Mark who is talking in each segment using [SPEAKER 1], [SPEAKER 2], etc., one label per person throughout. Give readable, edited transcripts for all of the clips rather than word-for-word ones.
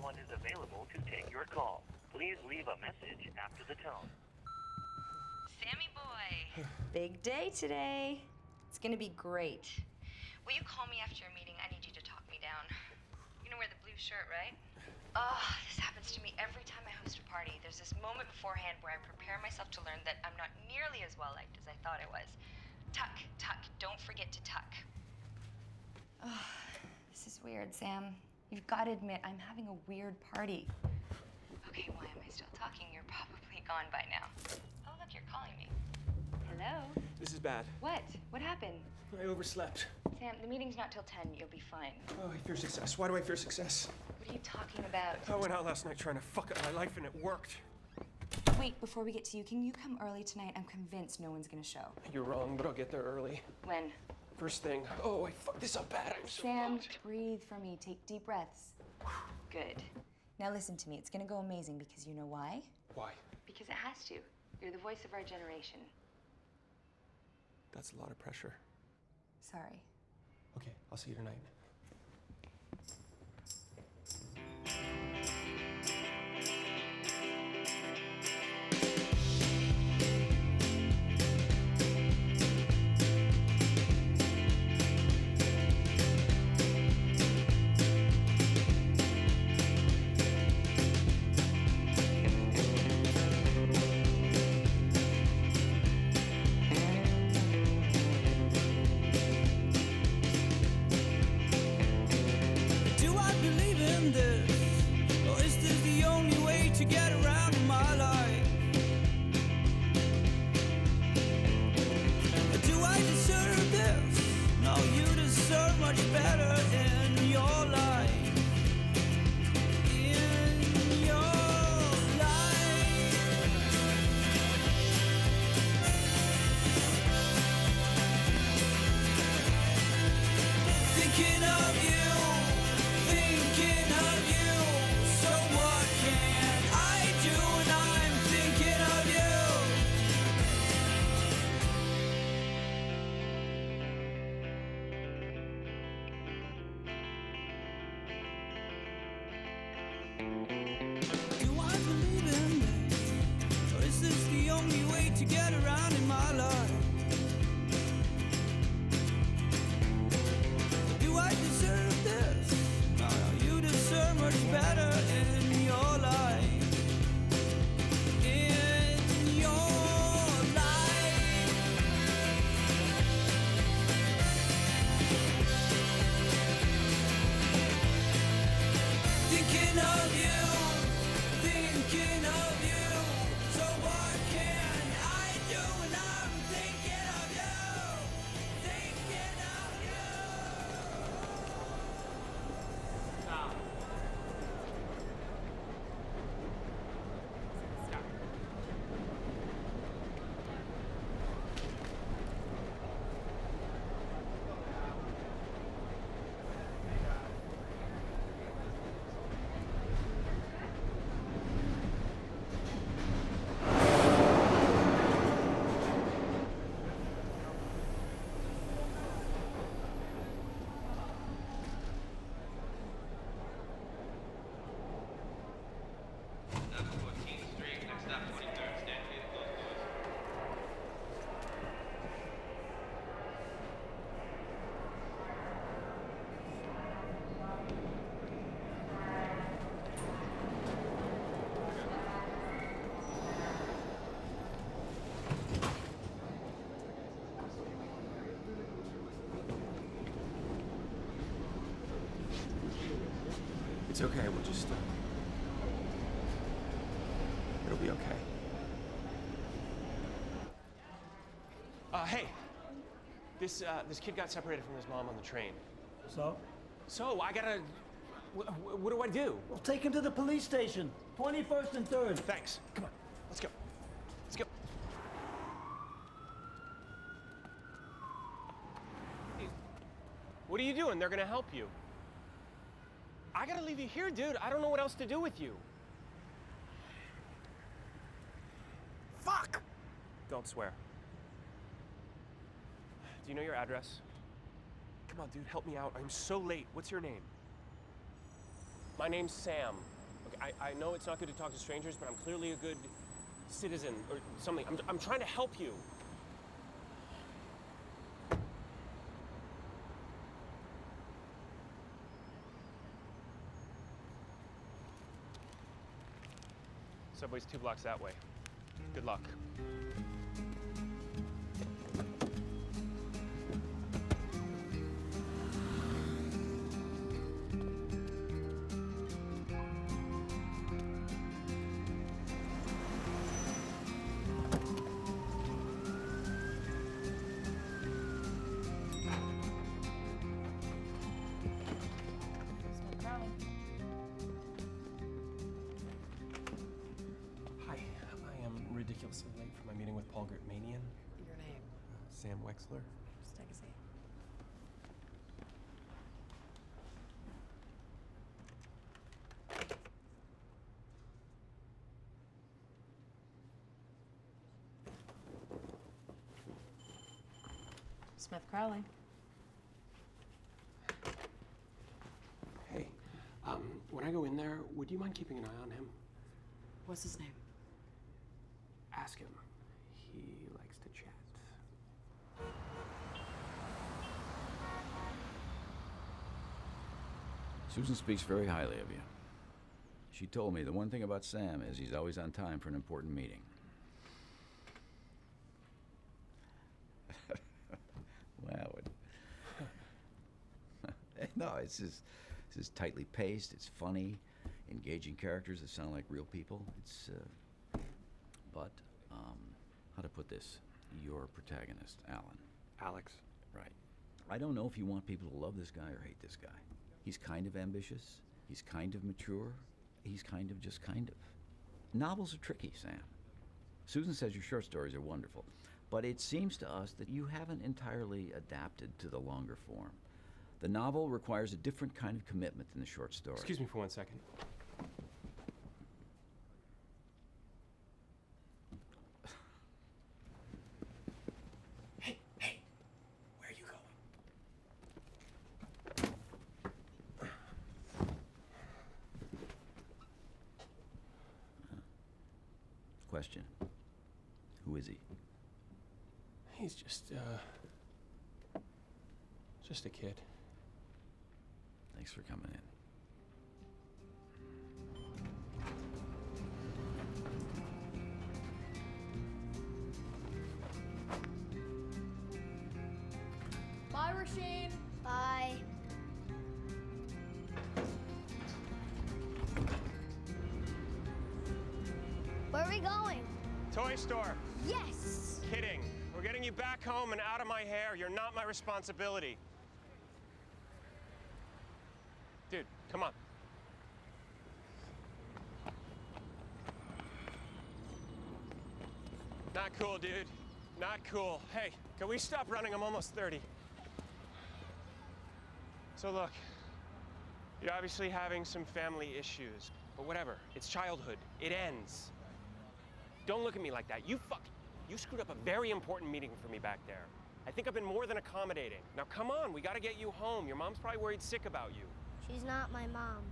[SPEAKER 1] one is available to take your call. Please leave a message after the tone.
[SPEAKER 2] Sammy boy.
[SPEAKER 3] Big day today. It's gonna be great.
[SPEAKER 2] Will you call me after your meeting? I need you to talk me down. You know, wear the blue shirt, right? Oh, this happens to me every time I host a party. There's this moment beforehand where I prepare myself to learn that I'm not nearly as well liked as I thought I was. Tuck, tuck. Don't forget to tuck.
[SPEAKER 3] Oh, this is weird, Sam. You've got to admit, I'm having a weird party.
[SPEAKER 2] Okay, why am I still talking? You're probably gone by now. Oh, look, you're calling me. Hello?
[SPEAKER 4] This is bad.
[SPEAKER 2] What? What happened?
[SPEAKER 4] I overslept.
[SPEAKER 2] Sam, the meeting's not till 10. You'll be fine.
[SPEAKER 4] Oh, I fear success. Why do I fear success?
[SPEAKER 2] What are you talking about?
[SPEAKER 4] I went out last night trying to fuck up my life and it worked.
[SPEAKER 3] Wait, before we get to you, can you come early tonight? I'm convinced no one's gonna show.
[SPEAKER 4] You're wrong, but I'll get there early.
[SPEAKER 2] When?
[SPEAKER 4] First thing. Oh, I fucked this up bad. I'm so
[SPEAKER 3] Sam,
[SPEAKER 4] bummed.
[SPEAKER 3] breathe for me. Take deep breaths.
[SPEAKER 2] Good.
[SPEAKER 3] Now listen to me. It's gonna go amazing because you know why?
[SPEAKER 4] Why?
[SPEAKER 2] Because it has to. You're the voice of our generation.
[SPEAKER 4] That's a lot of pressure.
[SPEAKER 3] Sorry.
[SPEAKER 4] Okay, I'll see you tonight.
[SPEAKER 5] Do I believe in this? Or is this the only way to get around in my life? Do I deserve this? No, you deserve much better in your life. In your life. Thinking of you. Thinking of you, so what can I do when I'm thinking of you? Thinking of you.
[SPEAKER 4] Stop. Stop. It's okay, we'll just, it'll be okay. Hey, this kid got separated from his mom on the train. So I gotta, what do I do?
[SPEAKER 6] Well, take him to the police station. 21st and 3rd.
[SPEAKER 4] Thanks, come on, let's go. Let's go. What are you doing? They're gonna help you. I gotta leave you here, dude. I don't know what else to do with you. Fuck! Don't swear. Do you know your address? Come on, dude, help me out. I'm so late. What's your name? My name's Sam. Okay, I know it's not good to talk to strangers, but I'm clearly a good citizen or something. I'm trying to help you. Subway's 2 blocks that way. Good luck.
[SPEAKER 3] Smith Crowley.
[SPEAKER 4] Hi, I am ridiculously late for my meeting with Paul Gritmanian.
[SPEAKER 7] Your name.
[SPEAKER 4] Sam Wexler.
[SPEAKER 7] Just take a seat. Smith Crowley.
[SPEAKER 4] Hey, when I go in there, would you mind keeping an eye on him?
[SPEAKER 7] What's his name?
[SPEAKER 4] Ask him. He likes to chat.
[SPEAKER 8] Susan speaks very highly of you. She told me the one thing about Sam is he's always on time for an important meeting. Wow. No, it's just tightly paced, it's funny, engaging characters that sound like real people. But how to put this? Your protagonist, Alan.
[SPEAKER 4] Alex.
[SPEAKER 8] Right. I don't know if you want people to love this guy or hate this guy. He's kind of ambitious, he's kind of mature, he's kind of just kind of. Novels are tricky, Sam. Susan says your short stories are wonderful, but it seems to us that you haven't entirely adapted to the longer form. The novel requires a different kind of commitment than the short story.
[SPEAKER 4] Excuse me for 1 second. Hey, where are you going?
[SPEAKER 8] Question. Who is he?
[SPEAKER 4] He's just a kid.
[SPEAKER 8] Thanks for coming in.
[SPEAKER 9] Bye, Rasheen. Bye. Where are we going?
[SPEAKER 4] Toy store.
[SPEAKER 9] Yes!
[SPEAKER 4] Kidding. We're getting you back home and out of my hair. You're not my responsibility. Dude, come on. Not cool, dude. Not cool. Hey, can we stop running? I'm almost 30. So look, you're obviously having some family issues, but whatever. It's childhood. It ends. Don't look at me like that. You screwed up a very important meeting for me back there. I think I've been more than accommodating. Now come on, we gotta get you home. Your mom's probably worried sick about you.
[SPEAKER 9] She's not my mom.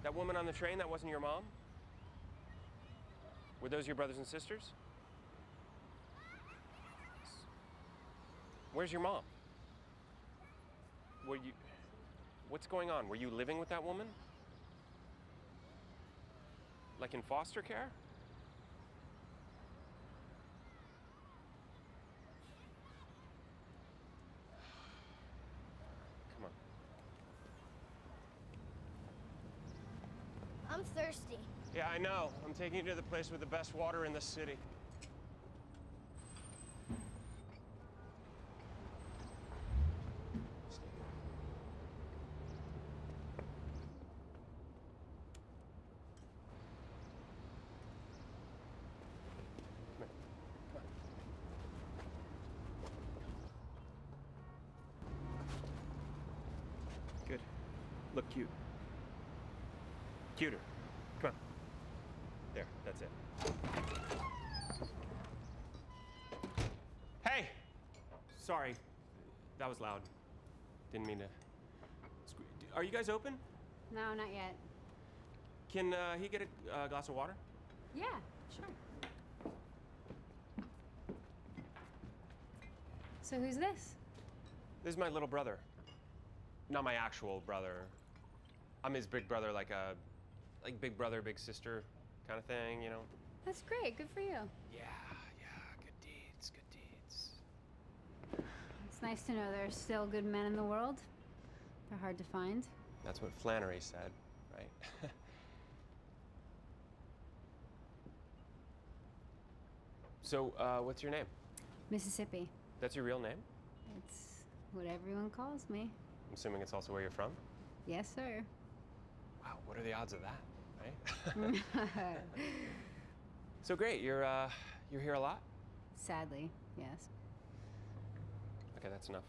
[SPEAKER 4] That woman on the train, that wasn't your mom? Were those your brothers and sisters? Where's your mom? What's going on? Were you living with that woman? Like in foster care? Come on.
[SPEAKER 9] I'm thirsty.
[SPEAKER 4] Yeah, I know. I'm taking you to the place with the best water in the city. Good. Look cute. Cuter. Come on. There, that's it. Hey! Sorry. That was loud. Didn't mean to. Are you guys open?
[SPEAKER 10] No, not yet.
[SPEAKER 4] Can he get a glass of water?
[SPEAKER 10] Yeah, sure. So who's this?
[SPEAKER 4] This is my little brother. Not my actual brother. I'm his big brother, like big brother, big sister kind of thing, you know?
[SPEAKER 10] That's great. Good for you.
[SPEAKER 4] Yeah, good deeds, good deeds.
[SPEAKER 10] It's nice to know there's still good men in the world. They're hard to find.
[SPEAKER 4] That's what Flannery said, right? So, what's your name?
[SPEAKER 10] Mississippi.
[SPEAKER 4] That's your real name?
[SPEAKER 10] It's what everyone calls me.
[SPEAKER 4] I'm assuming it's also where you're from?
[SPEAKER 10] Yes, sir.
[SPEAKER 4] Wow, what are the odds of that, right? So great, you're here a lot?
[SPEAKER 10] Sadly, yes.
[SPEAKER 4] Okay, that's enough.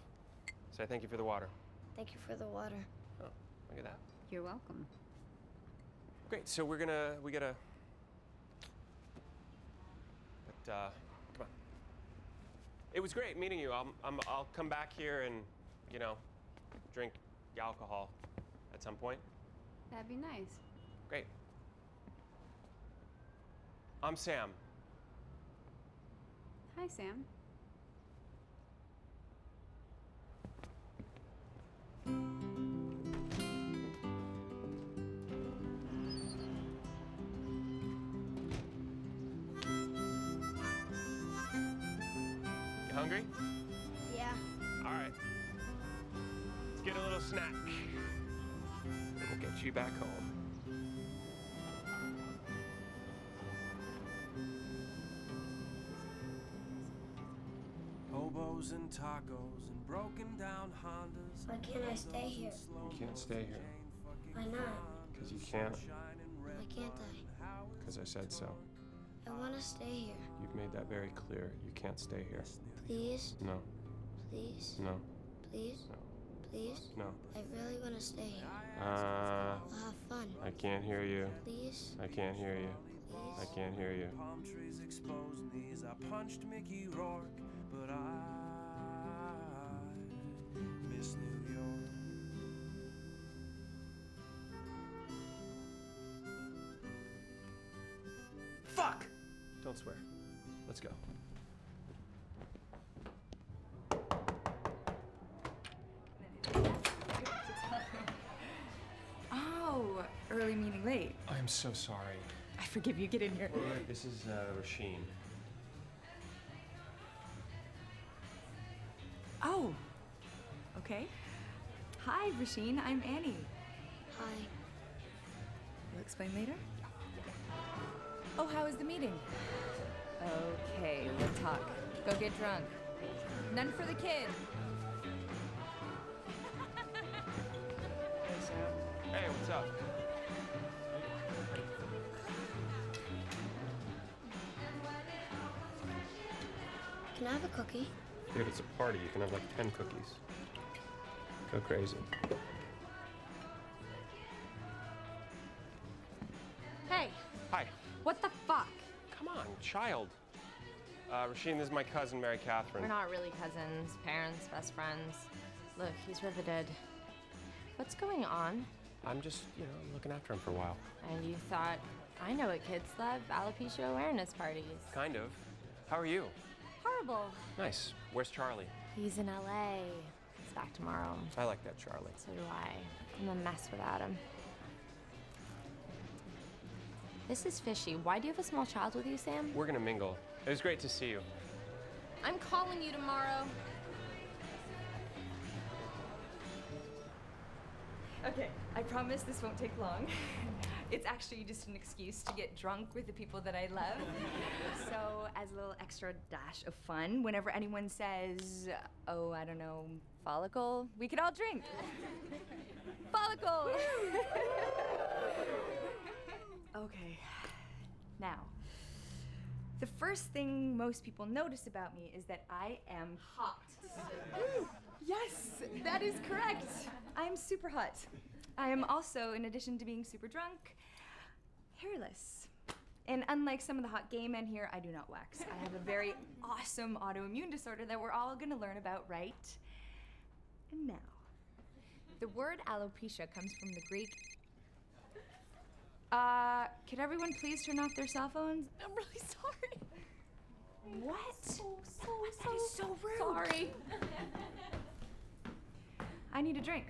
[SPEAKER 4] Say thank you for the water.
[SPEAKER 9] Thank you for the water.
[SPEAKER 4] Oh, look at that.
[SPEAKER 10] You're welcome.
[SPEAKER 4] Great, so we gotta, but, come on. It was great meeting you. I'll come back here and, you know, drink alcohol at some point.
[SPEAKER 10] That'd be nice.
[SPEAKER 4] Great. I'm Sam.
[SPEAKER 10] Hi, Sam.
[SPEAKER 4] You hungry?
[SPEAKER 9] Yeah.
[SPEAKER 4] All right. Let's get a little snack. And we'll get you back home.
[SPEAKER 5] Hobos and tacos and broken down Hondas.
[SPEAKER 9] Why can't I stay here?
[SPEAKER 4] You can't stay here.
[SPEAKER 9] Why not?
[SPEAKER 4] Because you can't.
[SPEAKER 9] Why can't I?
[SPEAKER 4] Because I said so.
[SPEAKER 9] I want to stay here.
[SPEAKER 4] You've made that very clear. You can't stay here.
[SPEAKER 9] Please?
[SPEAKER 4] No.
[SPEAKER 9] Please?
[SPEAKER 4] No.
[SPEAKER 9] Please?
[SPEAKER 4] No.
[SPEAKER 9] Please?
[SPEAKER 4] No.
[SPEAKER 9] I really want to stay here.
[SPEAKER 4] Uh,
[SPEAKER 9] We'll have fun.
[SPEAKER 4] I can't hear you.
[SPEAKER 9] Please?
[SPEAKER 4] I can't hear you. I
[SPEAKER 9] Please?
[SPEAKER 4] can't hear you.
[SPEAKER 5] Palm trees exposed knees. I punched Mickey Rourke, but I miss New York.
[SPEAKER 4] Fuck! Don't swear. Let's go.
[SPEAKER 3] Oh, early meeting late.
[SPEAKER 4] I am so sorry.
[SPEAKER 3] I forgive you. Get in here.
[SPEAKER 4] This is Rasheen.
[SPEAKER 3] Oh, okay. Hi, Rasheen. I'm Annie.
[SPEAKER 9] Hi.
[SPEAKER 3] You'll explain later? Oh, how was the meeting? Okay, we'll talk. Go get drunk. None for the kid.
[SPEAKER 4] Hey, Sam. Hey, what's up?
[SPEAKER 9] Can I have a cookie?
[SPEAKER 4] Dude, it's a party. You can have like 10 cookies. Go crazy.
[SPEAKER 10] Hey,
[SPEAKER 4] Hi.
[SPEAKER 10] what the fuck?
[SPEAKER 4] Come on, child. Rasheen, this is my cousin, Mary Catherine.
[SPEAKER 2] We're not really cousins, parents, best friends. Look, he's riveted. What's going on?
[SPEAKER 4] I'm just, looking after him for a while.
[SPEAKER 2] And you thought, I know what kids love, alopecia awareness parties.
[SPEAKER 4] Kind of. How are you?
[SPEAKER 2] Horrible.
[SPEAKER 4] Nice. Where's Charlie?
[SPEAKER 2] He's in LA. He's back tomorrow.
[SPEAKER 4] I like that Charlie.
[SPEAKER 2] So do I. I'm a mess without him. This is fishy. Why do you have a small child with you, Sam?
[SPEAKER 4] We're gonna mingle. It was great to see you.
[SPEAKER 2] I'm calling you tomorrow.
[SPEAKER 3] Okay, I promise this won't take long. It's actually just an excuse to get drunk with the people that I love. So, as a little extra dash of fun, whenever anyone says, oh, I don't know, follicle, we could all drink. Follicle! Okay, now, the first thing most people notice about me is that I am hot. Yes, that is correct. I'm super hot. I am also, in addition to being super drunk, hairless. And unlike some of the hot gay men here, I do not wax. I have a very awesome autoimmune disorder that we're all gonna learn about right now.
[SPEAKER 2] The word alopecia comes from the Greek
[SPEAKER 3] Could everyone please turn off their cell phones? I'm really sorry. What? That is so rude. Sorry. I need a drink.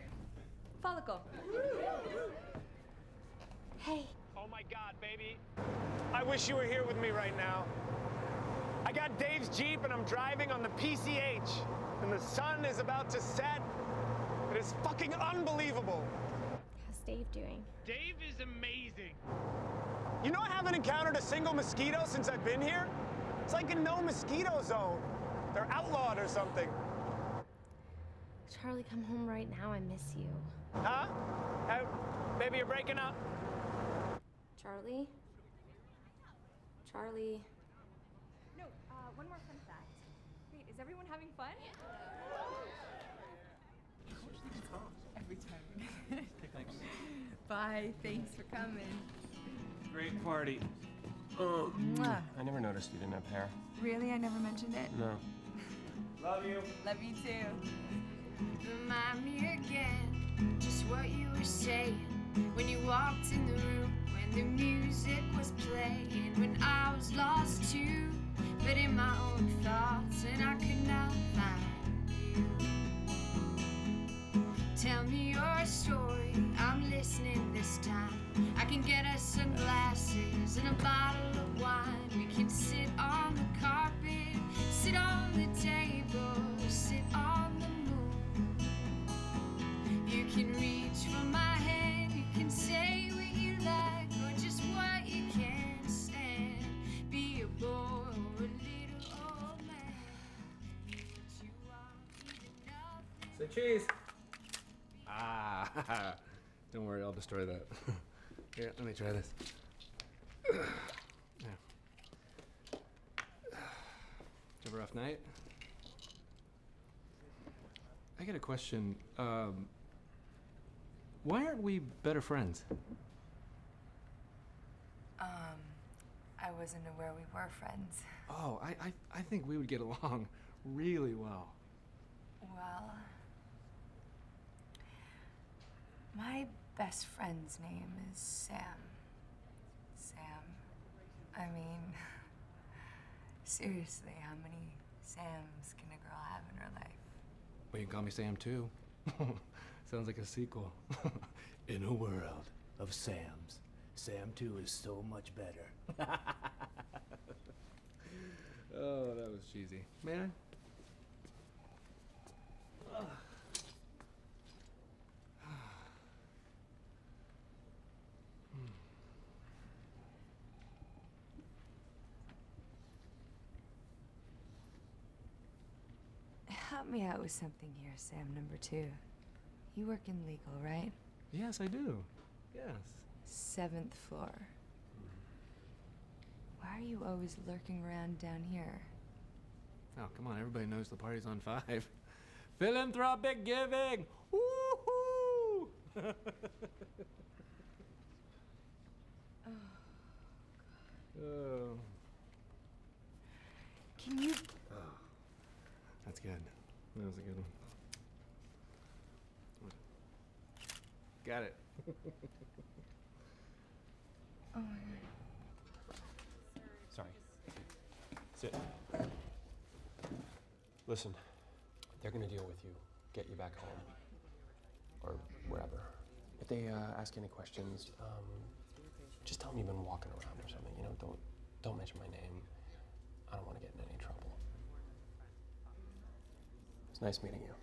[SPEAKER 3] Follicle. Hey.
[SPEAKER 4] Oh my God, baby. I wish you were here with me right now. I got Dave's Jeep and I'm driving on the PCH. And the sun is about to set. It is fucking unbelievable.
[SPEAKER 9] How's Dave doing?
[SPEAKER 4] Dave is amazing. You know I haven't encountered a single mosquito since I've been here? It's like a no mosquito zone. They're outlawed or something.
[SPEAKER 9] Charlie, come home right now. I miss you.
[SPEAKER 4] Huh? Baby, you're breaking up.
[SPEAKER 9] Charlie? Charlie?
[SPEAKER 3] No, one more fun fact. Wait, is everyone having fun? Every time. Bye, thanks for coming.
[SPEAKER 4] Great party.
[SPEAKER 3] Mwah.
[SPEAKER 4] I never noticed you didn't have hair.
[SPEAKER 3] Really? I never mentioned it?
[SPEAKER 4] No. Love you.
[SPEAKER 3] Love you too.
[SPEAKER 5] Remind me again just what you were saying when you walked in the room, when the music was playing, when I was lost too, but in my own thoughts, and I could not find you. Tell me your story, I'm listening this time. I can get us some glasses and a bottle of wine. We can sit on the carpet, sit on the table, sit on the moon. You can reach for my hand, you can say what you like, or just what you can't stand. Be a boy or a little old man. Be what you want, even nothing.
[SPEAKER 11] Say cheese. Ah, don't worry, I'll destroy that. Here, let me try this. Yeah. Did you have a rough night? I got a question. Why aren't we better friends?
[SPEAKER 3] I wasn't aware we were friends.
[SPEAKER 11] Oh, I think we would get along really well.
[SPEAKER 3] Well, my best friend's name is Sam. Sam. I mean, seriously, how many Sams can a girl have in her life?
[SPEAKER 11] Well, you can call me Sam too. Sounds like a sequel.
[SPEAKER 6] In a world of Sams, Sam 2 is so much better.
[SPEAKER 11] Oh, that was cheesy. Man.
[SPEAKER 3] Help me out with something here, Sam number 2. You work in legal, right?
[SPEAKER 11] Yes, I do. Yes.
[SPEAKER 3] 7th floor. Why are you always lurking around down here?
[SPEAKER 11] Oh, come on, everybody knows the party's on 5. Philanthropic giving! Woohoo! Oh.
[SPEAKER 3] Can you...
[SPEAKER 11] That's good. That was a good one. Got it.
[SPEAKER 3] Oh my god.
[SPEAKER 4] Sorry. Sit. Listen, they're gonna deal with you, get you back home, or wherever. If they ask any questions, just tell them you've been walking around or something. You know, don't mention my name. I don't want to get in any trouble. It's nice meeting you.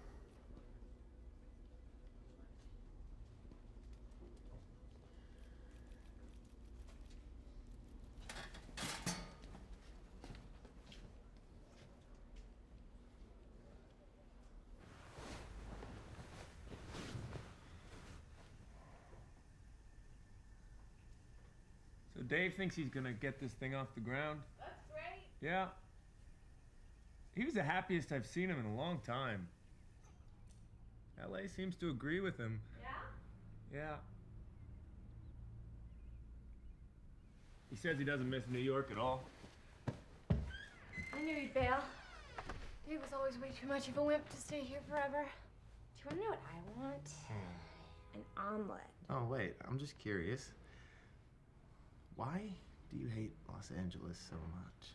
[SPEAKER 12] So Dave thinks he's gonna get this thing off the ground?
[SPEAKER 3] That's great.
[SPEAKER 12] Yeah. He was the happiest I've seen him in a long time. LA seems to agree with him.
[SPEAKER 3] Yeah?
[SPEAKER 12] Yeah. He says he doesn't miss New York at all.
[SPEAKER 9] I knew he'd bail. Dave was always way too much of a wimp to stay here forever. Do you want to know what I want? An omelet.
[SPEAKER 13] Oh, wait, I'm just curious.
[SPEAKER 12] Why do you hate Los Angeles so much?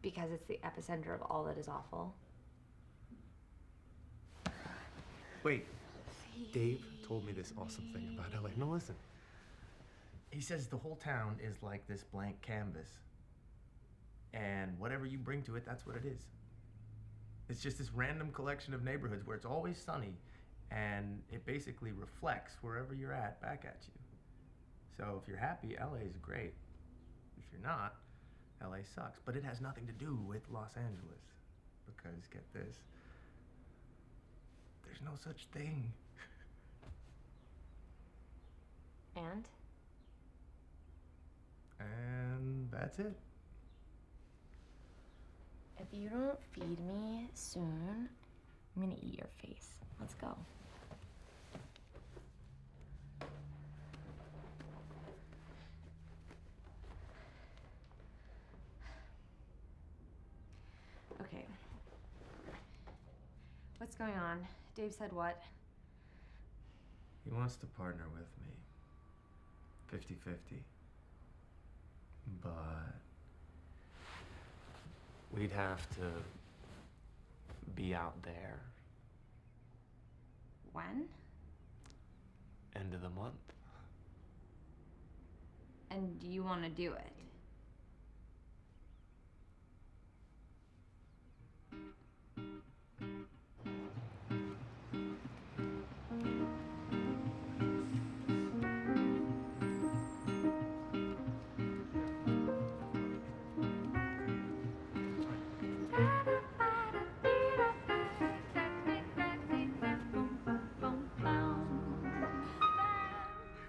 [SPEAKER 9] Because it's the epicenter of all that is awful.
[SPEAKER 12] Wait, Dave told me this awesome thing about LA. No, listen. He says the whole town is like this blank canvas. And whatever you bring to it, that's what it is. It's just this random collection of neighborhoods where it's always sunny, and it basically reflects wherever you're at back at you. So if you're happy, LA is great. If you're not, LA sucks. But it has nothing to do with Los Angeles. Because, get this, there's no such thing.
[SPEAKER 9] And?
[SPEAKER 12] And that's it.
[SPEAKER 9] If you don't feed me soon, I'm gonna eat your face. Let's go. Okay. What's going on? Dave said what?
[SPEAKER 12] He wants to partner with me. 50-50. But we'd have to be out there.
[SPEAKER 9] When?
[SPEAKER 12] End of the month.
[SPEAKER 9] And do you want to do it?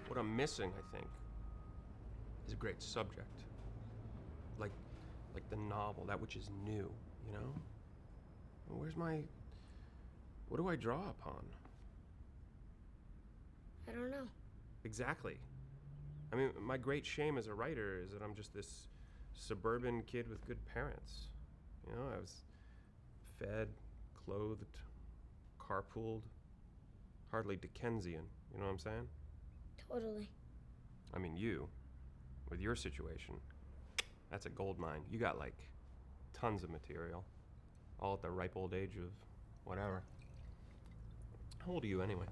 [SPEAKER 4] What I'm missing, I think, is a great subject. Like the novel, that which is new, you know? What do I draw upon?
[SPEAKER 9] I don't know.
[SPEAKER 4] Exactly. I mean, my great shame as a writer is that I'm just this suburban kid with good parents. You know, I was fed, clothed, carpooled, hardly Dickensian, you know what I'm saying?
[SPEAKER 9] Totally.
[SPEAKER 4] I mean, you, with your situation, that's a gold mine. You got like tons of material, all at the ripe old age of whatever. How old are you anyway?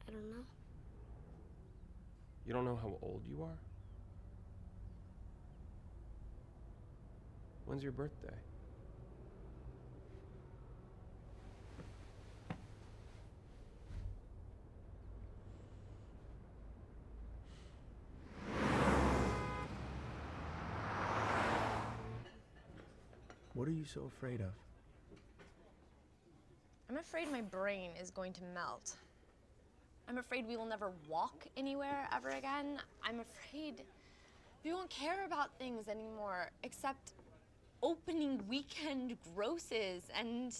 [SPEAKER 9] I don't know.
[SPEAKER 4] You don't know how old you are? When's your birthday?
[SPEAKER 12] What are you so afraid of?
[SPEAKER 13] I'm afraid my brain is going to melt. I'm afraid we will never walk anywhere ever again. I'm afraid we won't care about things anymore except opening weekend grosses and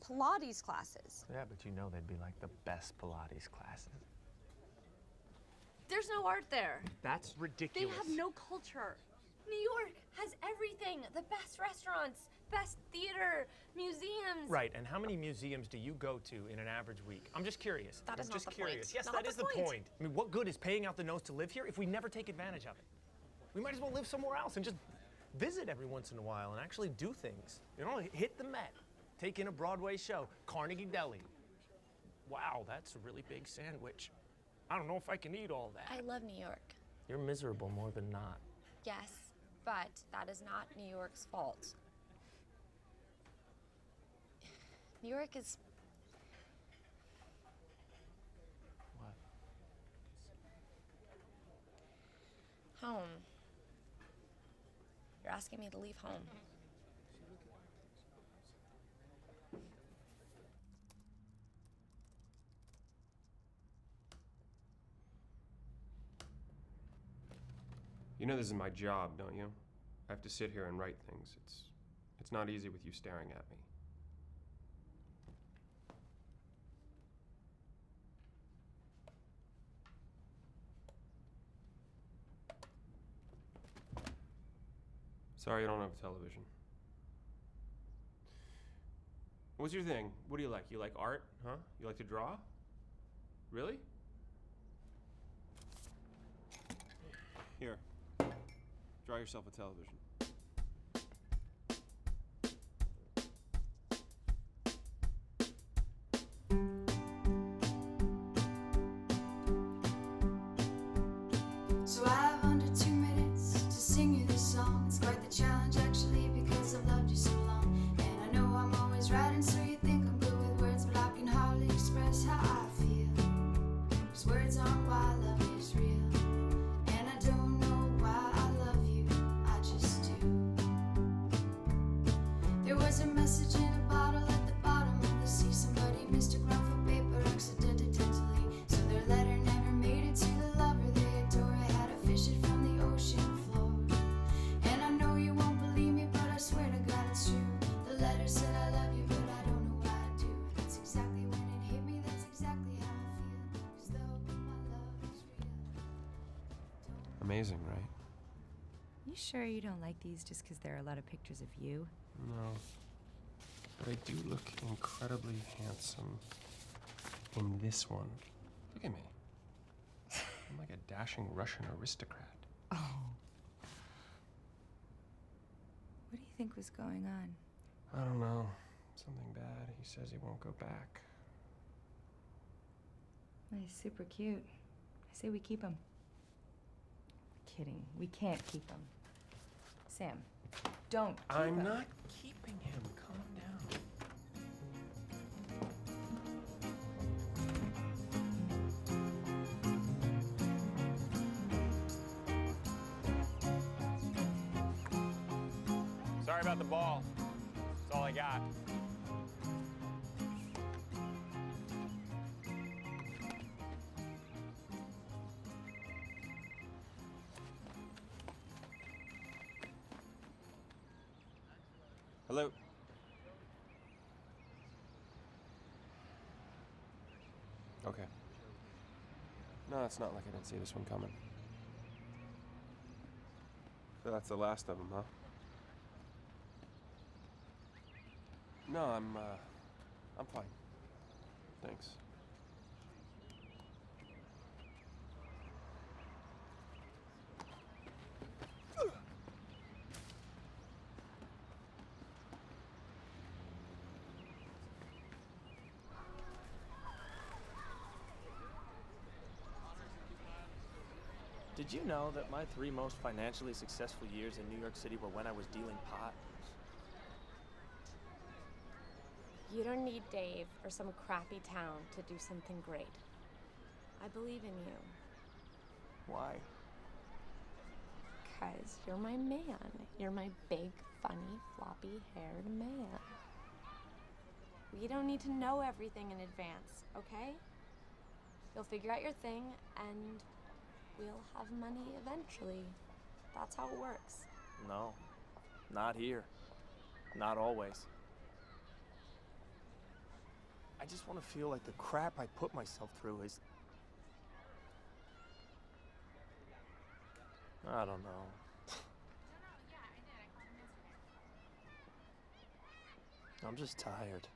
[SPEAKER 13] Pilates classes.
[SPEAKER 12] Yeah, but you know they'd be like the best Pilates classes.
[SPEAKER 13] There's no art there.
[SPEAKER 12] That's ridiculous.
[SPEAKER 13] They have no culture. New York has everything. The best restaurants, best theater, museums.
[SPEAKER 14] Right, and how many museums do you go to in an average week? I'm just curious.
[SPEAKER 13] That is
[SPEAKER 14] I'm
[SPEAKER 13] not
[SPEAKER 14] just
[SPEAKER 13] the
[SPEAKER 14] curious.
[SPEAKER 13] point.
[SPEAKER 14] Yes,
[SPEAKER 13] Not
[SPEAKER 14] that
[SPEAKER 13] the
[SPEAKER 14] is the
[SPEAKER 13] point.
[SPEAKER 14] point. I mean, what good is paying out the nose to live here if we never take advantage of it? We might as well live somewhere else and just visit every once in a while and actually do things. You know, hit the Met, take in a Broadway show, Carnegie Deli. Wow, that's a really big sandwich. I don't know if I can eat all that.
[SPEAKER 13] I love New York.
[SPEAKER 14] You're miserable more than not.
[SPEAKER 13] Yes, but that is not New York's fault. New York is...
[SPEAKER 14] What?
[SPEAKER 13] Home. You're asking me to leave home.
[SPEAKER 4] You know this is my job, don't you? I have to sit here and write things. It's not easy with you staring at me. Sorry I don't have a television. What's your thing? What do you like? You like art, huh? You like to draw? Really?
[SPEAKER 15] Here. Draw yourself a television.
[SPEAKER 5] So I have under 2 minutes to sing you this song. It's quite the challenge actually because I've loved you so long. And I know I'm always right, and so you think I'm good with words, but I can hardly express how I feel. 'Cause words aren't why love is real. And I don't know why I love you, I just do. There was a message in a bottle at the bottom of the sea. Somebody mistook rum for paper accidentally. So their letter never made it to the lover they adore. I had to fish it from the ocean floor. And I know you won't believe me, but I swear to God it's true. The letter said I love you, but I don't know why I do. That's exactly when it hit me, that's exactly how I feel. 'Cause though my love is real.
[SPEAKER 4] Amazing, right?
[SPEAKER 3] You sure you don't like these just because there are a lot of pictures of you?
[SPEAKER 4] No. But I do look incredibly handsome in this one. Look at me. I'm like a dashing Russian aristocrat.
[SPEAKER 3] Oh. What do you think was going on?
[SPEAKER 4] I don't know. Something bad. He says he won't go back.
[SPEAKER 3] Well, he's super cute. I say we keep him. Kidding. We can't keep him. Sam, don't keep
[SPEAKER 4] I'm
[SPEAKER 3] him.
[SPEAKER 4] not keeping him. Calm down. Sorry about the ball. That's all I got. Hello. Okay. No, it's not like I didn't see this one coming. So that's the last of them, huh? No, I'm fine. Thanks.
[SPEAKER 14] Did you know that my 3 most financially successful years in New York City were when I was dealing pot?
[SPEAKER 13] You don't need Dave or some crappy town to do something great. I believe in you.
[SPEAKER 14] Why?
[SPEAKER 13] Because you're my man. You're my big, funny, floppy-haired man. We don't need to know everything in advance, okay? You'll figure out your thing, and we'll have money eventually. That's how it works.
[SPEAKER 14] No, not here. Not always. I just want to feel like the crap I put myself through is... I don't know. I'm just tired.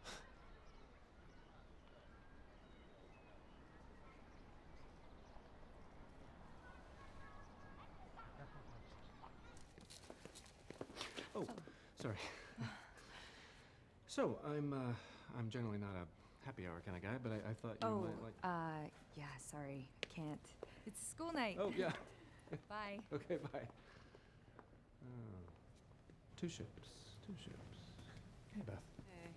[SPEAKER 11] Oh, sorry. So, I'm generally not a happy hour kind of guy, but I thought you might like...
[SPEAKER 3] yeah, sorry. Can't. It's school night.
[SPEAKER 11] Oh, yeah.
[SPEAKER 3] Bye.
[SPEAKER 11] Okay, bye. 2 ships. 2 ships. Hey, Beth.
[SPEAKER 3] Hey.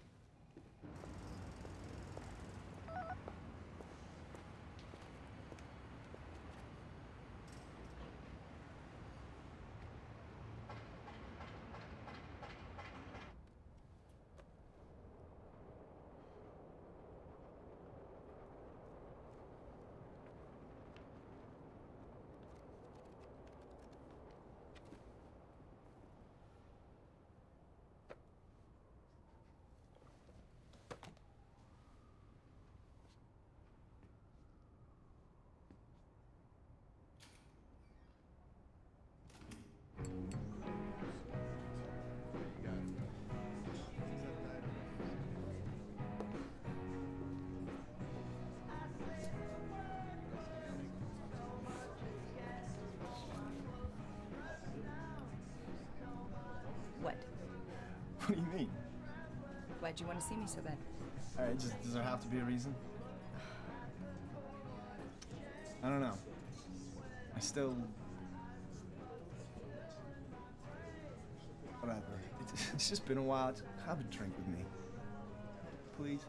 [SPEAKER 3] Why'd you want to see me so bad?
[SPEAKER 16] All right, just does there have to be a reason? I don't know. I still... Whatever. It's just been a while. Just have a drink with me. Please?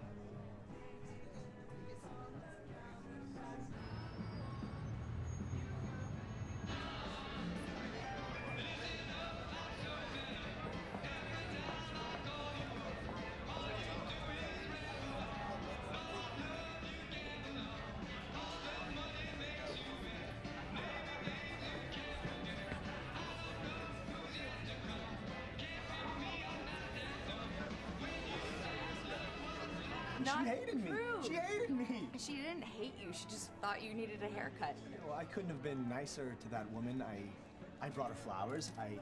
[SPEAKER 3] Not
[SPEAKER 16] She hated me.
[SPEAKER 3] true.
[SPEAKER 16] She hated me.
[SPEAKER 3] She didn't hate you. She just thought you needed a haircut.
[SPEAKER 16] Well, I couldn't have been nicer to that woman. I brought her flowers. I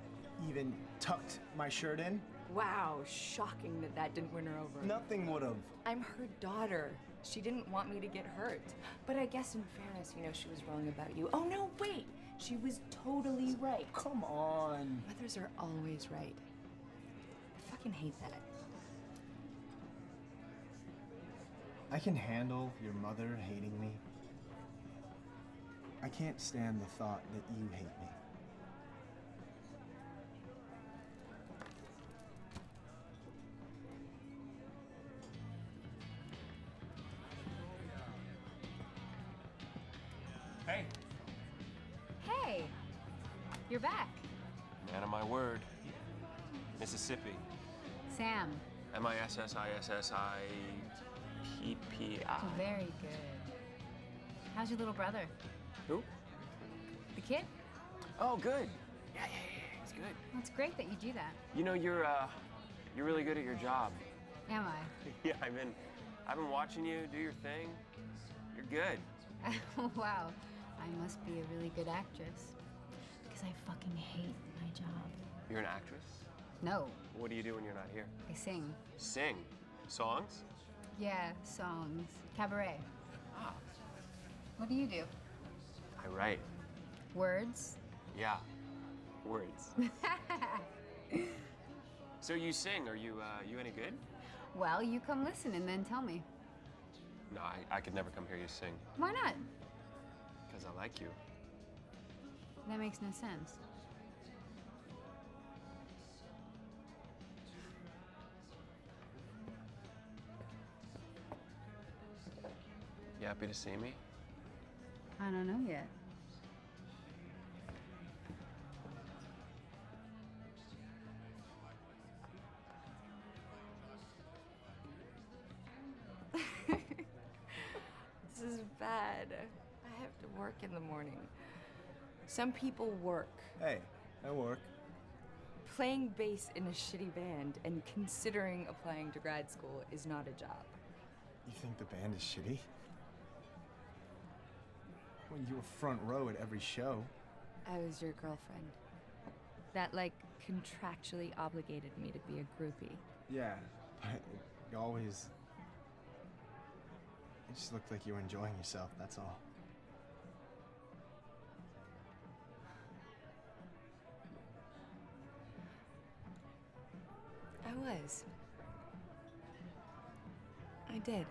[SPEAKER 16] even tucked my shirt in.
[SPEAKER 3] Wow, shocking that didn't win her over.
[SPEAKER 16] Nothing would have.
[SPEAKER 3] I'm her daughter. She didn't want me to get hurt. But I guess in fairness, she was wrong about you. Oh no, wait! She was totally right.
[SPEAKER 16] Come on.
[SPEAKER 3] Mothers are always right. I fucking hate that.
[SPEAKER 16] I can handle your mother hating me. I can't stand the thought that you hate me.
[SPEAKER 4] Hey.
[SPEAKER 10] Hey, you're back.
[SPEAKER 4] Man of my word. Mississippi.
[SPEAKER 10] Sam.
[SPEAKER 4] MISSISSIPPI.
[SPEAKER 10] Very good. How's your little brother?
[SPEAKER 4] Who?
[SPEAKER 10] The kid?
[SPEAKER 4] Oh, good. Yeah, he's good.
[SPEAKER 10] Well, it's great that you do that.
[SPEAKER 4] You're really good at your job.
[SPEAKER 10] Am I?
[SPEAKER 4] Yeah, I've been watching you do your thing. You're good.
[SPEAKER 10] Wow. I must be a really good actress. Because I fucking hate my job.
[SPEAKER 4] You're an actress?
[SPEAKER 10] No.
[SPEAKER 4] What do you do when you're not here?
[SPEAKER 10] I sing.
[SPEAKER 4] Sing? Songs?
[SPEAKER 10] Yeah, songs. Cabaret.
[SPEAKER 4] Ah.
[SPEAKER 10] What do you do?
[SPEAKER 4] I write.
[SPEAKER 10] Words?
[SPEAKER 4] Yeah. Words. So you sing. Are you any good?
[SPEAKER 10] Well, you come listen and then tell me.
[SPEAKER 4] No, I could never come hear you sing.
[SPEAKER 10] Why not?
[SPEAKER 4] Because I like you.
[SPEAKER 10] That makes no sense.
[SPEAKER 4] You happy to see me?
[SPEAKER 10] I don't know yet.
[SPEAKER 3] This is bad. I have to work in the morning. Some people work.
[SPEAKER 16] Hey, I work.
[SPEAKER 3] Playing bass in a shitty band and considering applying to grad school is not a job.
[SPEAKER 16] You think the band is shitty? Well, you were front row at every show.
[SPEAKER 3] I was your girlfriend. That, contractually obligated me to be a groupie.
[SPEAKER 16] Yeah, but you always... It just looked like you were enjoying yourself, that's all.
[SPEAKER 3] I was. I did.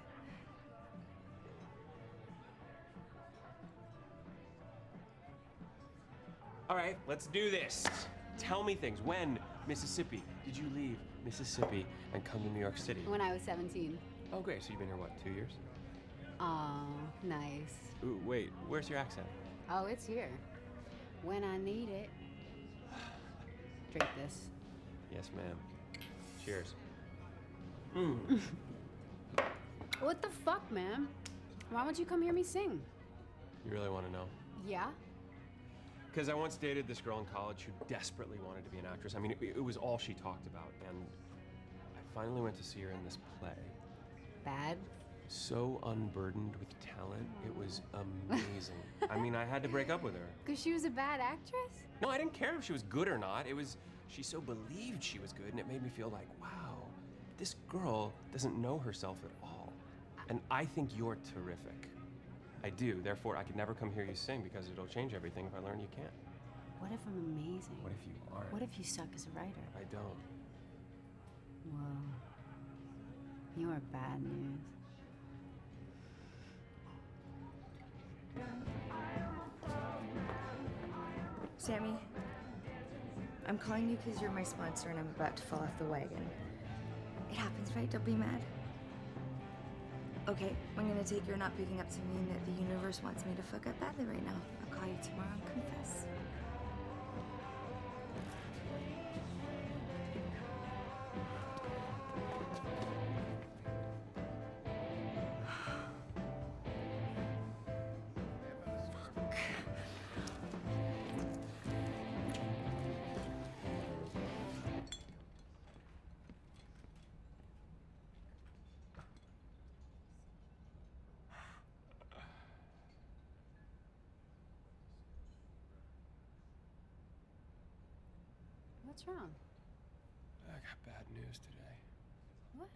[SPEAKER 4] All right, let's do this. Tell me things. When, Mississippi, did you leave Mississippi and come to New York City?
[SPEAKER 10] When I was 17.
[SPEAKER 4] Oh, great. So you've been here, what, 2 years?
[SPEAKER 10] Oh, nice.
[SPEAKER 4] Ooh, wait, where's your accent?
[SPEAKER 10] Oh, it's here. When I need it. Drink this.
[SPEAKER 4] Yes, ma'am. Cheers.
[SPEAKER 10] What the fuck, man? Why won't you come hear me sing?
[SPEAKER 4] You really want to know?
[SPEAKER 10] Yeah?
[SPEAKER 4] Because I once dated this girl in college who desperately wanted to be an actress. I mean, it was all she talked about. And I finally went to see her in this play.
[SPEAKER 10] Bad?
[SPEAKER 4] So unburdened with talent. It was amazing. I mean, I had to break up with her.
[SPEAKER 10] Because she was a bad actress?
[SPEAKER 4] No, I didn't care if she was good or not. She so believed she was good, and it made me feel like, wow, this girl doesn't know herself at all. And I think you're terrific. I do. Therefore, I could never come hear you sing because it'll change everything if I learn you can't.
[SPEAKER 10] What if I'm amazing?
[SPEAKER 4] What if you aren't?
[SPEAKER 10] What if you suck as a writer?
[SPEAKER 4] I don't.
[SPEAKER 10] Whoa. You're bad news.
[SPEAKER 3] Sammy, I'm calling you because you're my sponsor and I'm about to fall off the wagon. It happens, right? Don't be mad. Okay, I'm gonna take your not picking up to mean that the universe wants me to fuck up badly right now. I'll call you tomorrow and confess.
[SPEAKER 7] What's wrong?
[SPEAKER 4] I got bad news today.
[SPEAKER 7] What?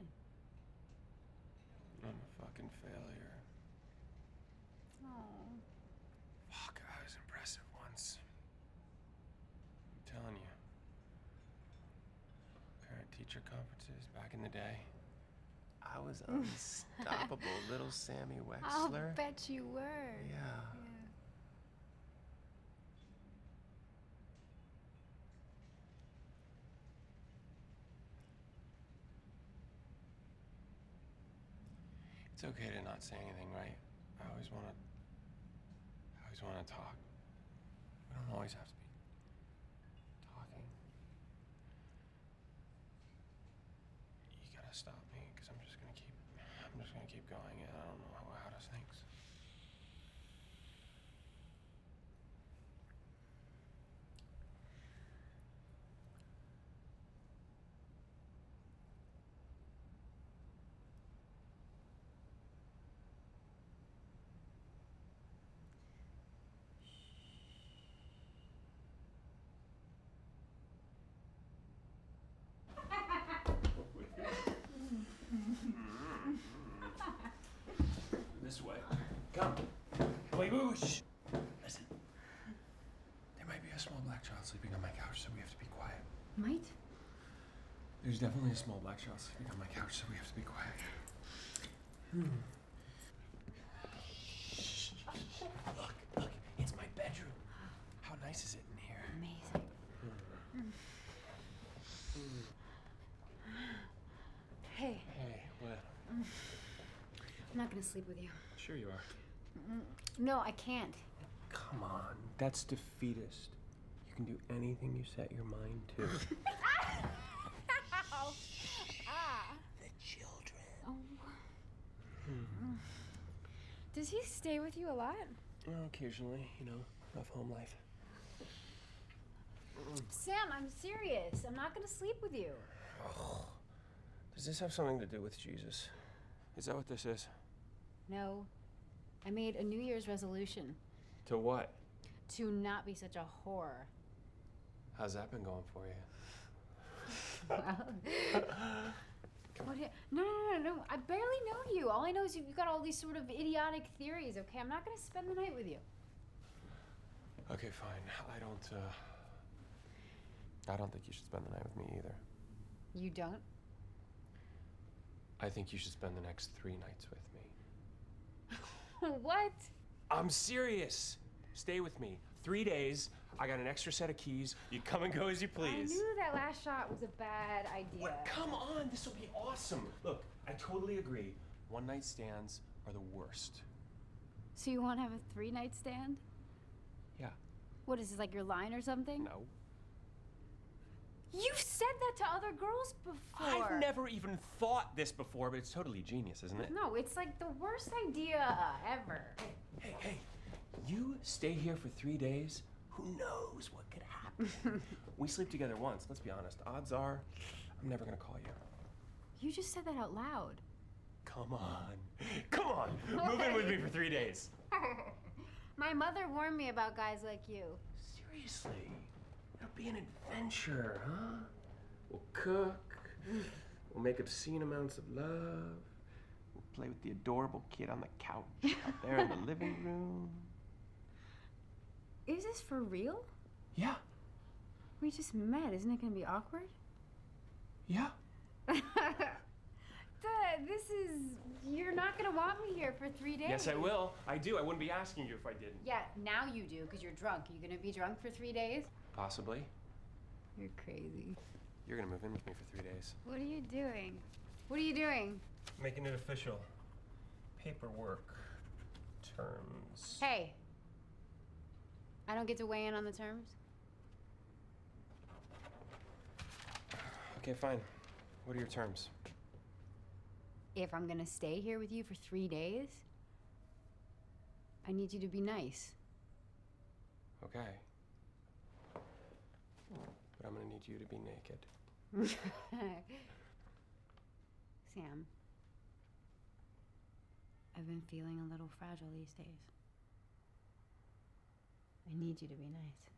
[SPEAKER 4] I'm a fucking failure.
[SPEAKER 7] Oh.
[SPEAKER 4] Fuck, I was impressive once. I'm telling you. Parent-teacher conferences back in the day.
[SPEAKER 12] I was unstoppable, little Sammy
[SPEAKER 10] I'll
[SPEAKER 12] Wexler.
[SPEAKER 10] bet you were.
[SPEAKER 12] Yeah.
[SPEAKER 4] It's okay to not say anything, right? I always want to talk. We don't always have to be talking. You gotta stop me, because I'm just gonna keep going, and I don't know how to think. This way. Come. Wait, shh. Listen. There might be a small black child sleeping on my couch, so we have to be quiet.
[SPEAKER 10] Might?
[SPEAKER 4] There's definitely a small black child sleeping on my couch, so we have to be quiet. Shh. Look, it's my bedroom. How nice is it in here?
[SPEAKER 10] Amazing. Hey.
[SPEAKER 4] Hey, what?
[SPEAKER 10] I'm not gonna sleep with you.
[SPEAKER 4] Sure you are.
[SPEAKER 10] No, I can't.
[SPEAKER 4] Come on, that's defeatist. You can do anything you set your mind to.
[SPEAKER 10] Ow. Ah.
[SPEAKER 4] The children.
[SPEAKER 10] Oh. Does he stay with you a lot?
[SPEAKER 4] Well, occasionally, rough home life.
[SPEAKER 10] Sam, I'm serious. I'm not gonna sleep with you.
[SPEAKER 4] Oh. Does this have something to do with Jesus? Is that what this is?
[SPEAKER 10] No. I made a New Year's resolution
[SPEAKER 4] To what?
[SPEAKER 10] to not be such a whore.
[SPEAKER 4] How's that been going for you?
[SPEAKER 10] Well. What do you, no. I barely know you. All I know is you've got all these sort of idiotic theories, okay? I'm not gonna spend the night with you.
[SPEAKER 4] Okay, fine. I don't think you should spend the night with me either.
[SPEAKER 10] You don't?
[SPEAKER 4] I think you should spend the next 3 nights with me.
[SPEAKER 10] What?
[SPEAKER 4] I'm serious. Stay with me. 3 days. I got an extra set of keys. You come and go as you please.
[SPEAKER 10] I knew that last shot was a bad idea.
[SPEAKER 4] What? Come on, this will be awesome. Look, I totally agree. One-night stands are the worst.
[SPEAKER 10] So you want to have a 3-night stand?
[SPEAKER 4] Yeah.
[SPEAKER 10] What is this, like your line or something?
[SPEAKER 4] No.
[SPEAKER 10] You've said that to other girls before.
[SPEAKER 4] I've never even thought this before, but it's totally genius, isn't it?
[SPEAKER 10] No, it's like the worst idea ever.
[SPEAKER 4] Hey, you stay here for 3 days, who knows what could happen? We sleep together once, let's be honest. Odds are, I'm never gonna call you.
[SPEAKER 10] You just said that out loud.
[SPEAKER 4] Come on, move in with me for 3 days.
[SPEAKER 10] My mother warned me about guys like you.
[SPEAKER 4] Seriously, it'll be an adventure, huh? We'll cook, we'll make obscene amounts of love, we'll play with the adorable kid on the couch out there in the living room.
[SPEAKER 10] Is this for real?
[SPEAKER 4] Yeah.
[SPEAKER 10] We just met. Isn't it gonna be awkward?
[SPEAKER 4] Yeah.
[SPEAKER 10] This is... You're not gonna want me here for 3 days.
[SPEAKER 4] Yes, I will. I do. I wouldn't be asking you if I didn't.
[SPEAKER 10] Yeah, now you do, because you're drunk. You gonna be drunk for 3 days?
[SPEAKER 4] Possibly.
[SPEAKER 10] You're crazy.
[SPEAKER 4] You're gonna move in with me for 3 days.
[SPEAKER 10] What are you doing? What are you doing?
[SPEAKER 4] Making it official. Paperwork. Terms.
[SPEAKER 10] Hey. I don't get to weigh in on the terms?
[SPEAKER 4] Okay, fine. What are your terms?
[SPEAKER 10] If I'm gonna stay here with you for 3 days, I need you to be nice.
[SPEAKER 4] Okay. But I'm gonna need you to be naked.
[SPEAKER 10] Sam, I've been feeling a little fragile these days. I need you to be nice.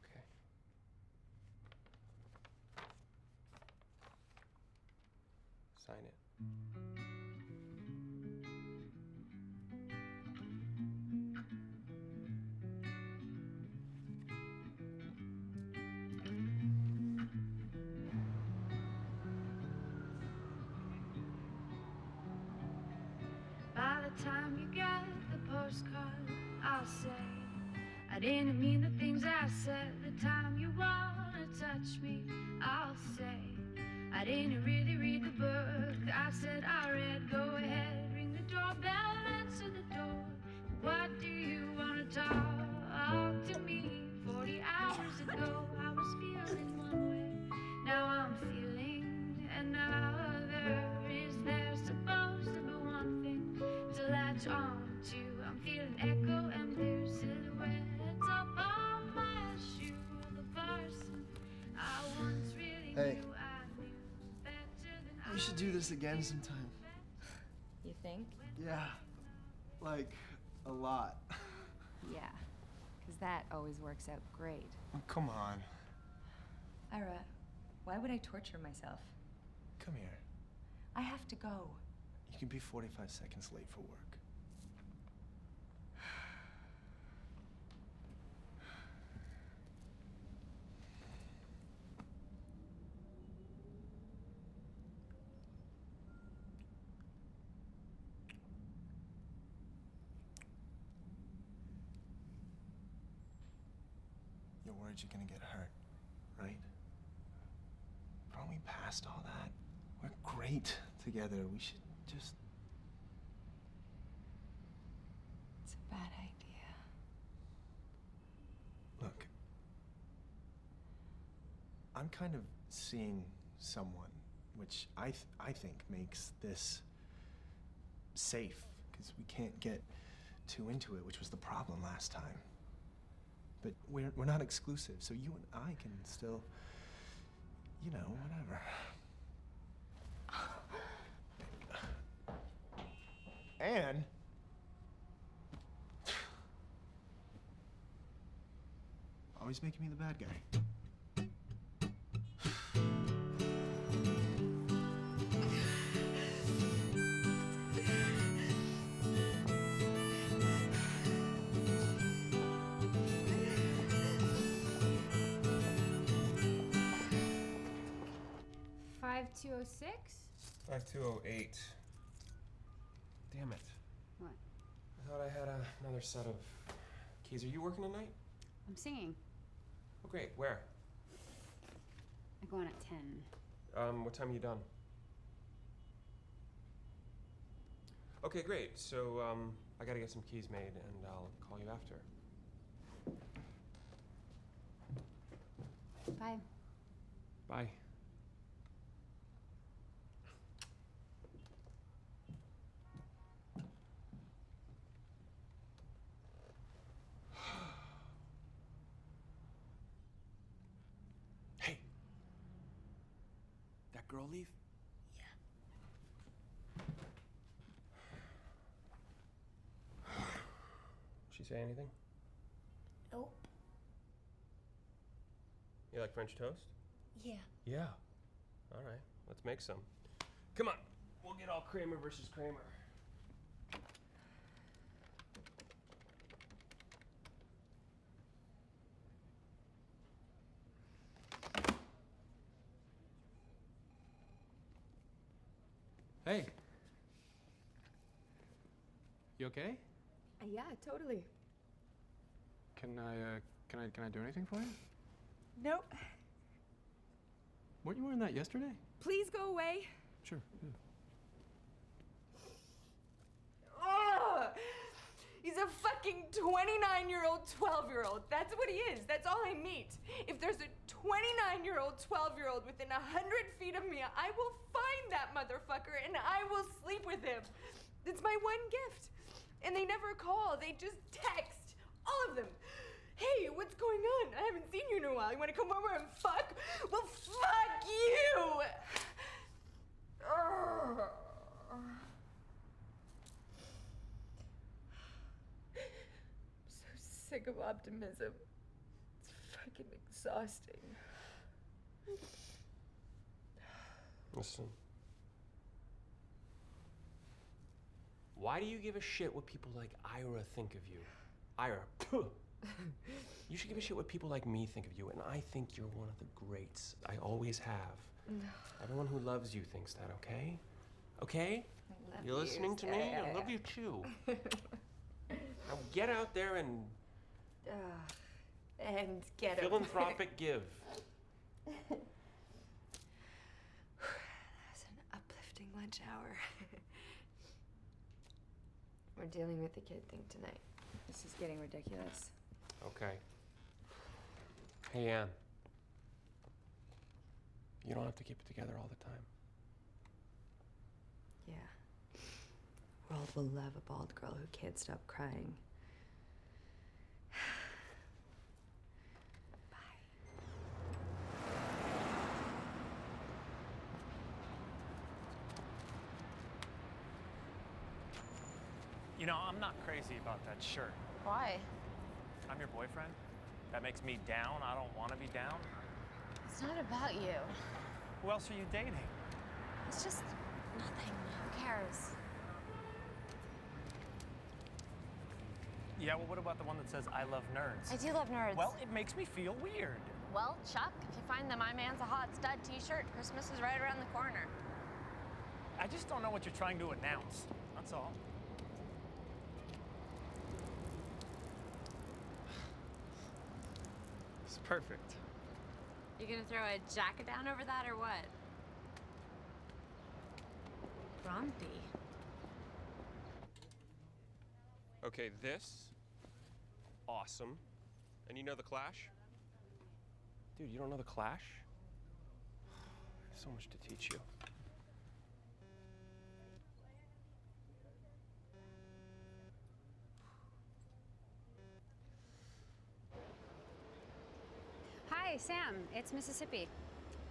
[SPEAKER 4] Okay. Sign it.
[SPEAKER 5] By the time you get the postcard, I'll say I didn't mean the things I said. The time you wanna touch me, I'll say I didn't really read the book I said I read. Go ahead, ring the doorbell, answer the door. What do you wanna talk to me? 40 hours ago I was feeling one way, now I'm feeling another. Is there supposed to be one thing to latch on to? I'm feeling echo and blue silhouettes up on my shoe. The person I once really
[SPEAKER 16] Hey.
[SPEAKER 5] knew, I knew better than
[SPEAKER 16] We should do this again sometime.
[SPEAKER 3] You think?
[SPEAKER 16] Yeah. Like, a lot.
[SPEAKER 3] Yeah. Because that always works out great.
[SPEAKER 16] Oh, come on.
[SPEAKER 3] Ira, why would I torture myself?
[SPEAKER 16] Come here.
[SPEAKER 3] I have to go.
[SPEAKER 16] You can be 45 seconds late for work. You're worried you're gonna get hurt, right? Aren't we past all that? We're great together. We should just...
[SPEAKER 3] It's a bad idea.
[SPEAKER 16] Look. I'm kind of seeing someone, which I think makes this safe, because we can't get too into it, which was the problem last time. But we're not exclusive, so you and I can still, you know, whatever. And always making me the bad guy.
[SPEAKER 10] 5206?
[SPEAKER 4] 5208. Damn it.
[SPEAKER 10] What?
[SPEAKER 4] I thought I had another set of keys. Are you working tonight?
[SPEAKER 10] I'm singing.
[SPEAKER 4] Oh, great. Where?
[SPEAKER 10] I go on at 10.
[SPEAKER 4] What time are you done? Okay, great. So, I gotta get some keys made, and I'll call you after.
[SPEAKER 10] Bye.
[SPEAKER 4] Bye. Hey. That girl leave? She say anything?
[SPEAKER 9] Nope.
[SPEAKER 4] You like French toast?
[SPEAKER 9] Yeah.
[SPEAKER 4] Yeah. All right, let's make some. Come on, we'll get all Kramer versus Kramer.
[SPEAKER 11] Hey. You okay?
[SPEAKER 3] Yeah, totally.
[SPEAKER 11] Can I do anything for you?
[SPEAKER 3] Nope.
[SPEAKER 11] Weren't you wearing that yesterday?
[SPEAKER 3] Please go away.
[SPEAKER 11] Sure. Yeah.
[SPEAKER 3] Ugh! He's a fucking 29-year-old, 12-year-old. That's what he is. That's all I meet. If there's a 29-year-old, 12-year-old within 100 feet of me, I will find that motherfucker and I will sleep with him. It's my one gift. And they never call. They just text. All of them. Hey, what's going on? I haven't seen you in a while. You want to come over and fuck? Well, fuck you! Ugh. I'm so sick of optimism. It's fucking exhausting.
[SPEAKER 4] Listen. Why do you give a shit what people like Ira think of you? Ira, phew. You should give a shit what people like me think of you, and I think you're one of the greats. I always have.
[SPEAKER 3] No.
[SPEAKER 4] Everyone who loves you thinks that, okay? Okay? You're listening to me? I love you too. Now get out there and
[SPEAKER 3] get him.
[SPEAKER 4] philanthropic give.
[SPEAKER 3] That was an uplifting lunch hour. We're dealing with the kid thing tonight. This is getting ridiculous.
[SPEAKER 4] Okay. Hey, Ann. You don't have to keep it together all the time.
[SPEAKER 3] Yeah. World will love a bald girl who can't stop crying.
[SPEAKER 14] You know, I'm not crazy about that shirt.
[SPEAKER 13] Why?
[SPEAKER 14] I'm your boyfriend. That makes me down. I don't want to be down.
[SPEAKER 13] It's not about you.
[SPEAKER 14] Who else are you dating?
[SPEAKER 13] It's just nothing. Who cares?
[SPEAKER 14] Yeah, well, what about the one that says, I love nerds?
[SPEAKER 13] I do love nerds.
[SPEAKER 14] Well, it makes me feel weird.
[SPEAKER 13] Well, Chuck, if you find the My Man's a Hot Stud t-shirt, Christmas is right around the corner.
[SPEAKER 14] I just don't know what you're trying to announce. That's all. It's perfect.
[SPEAKER 13] You gonna throw a jacket down over that or what? Grumpy.
[SPEAKER 4] Okay, this, awesome. And you know The Clash? Dude, you don't know The Clash? So much to teach you.
[SPEAKER 10] Hi, Sam. It's Mississippi.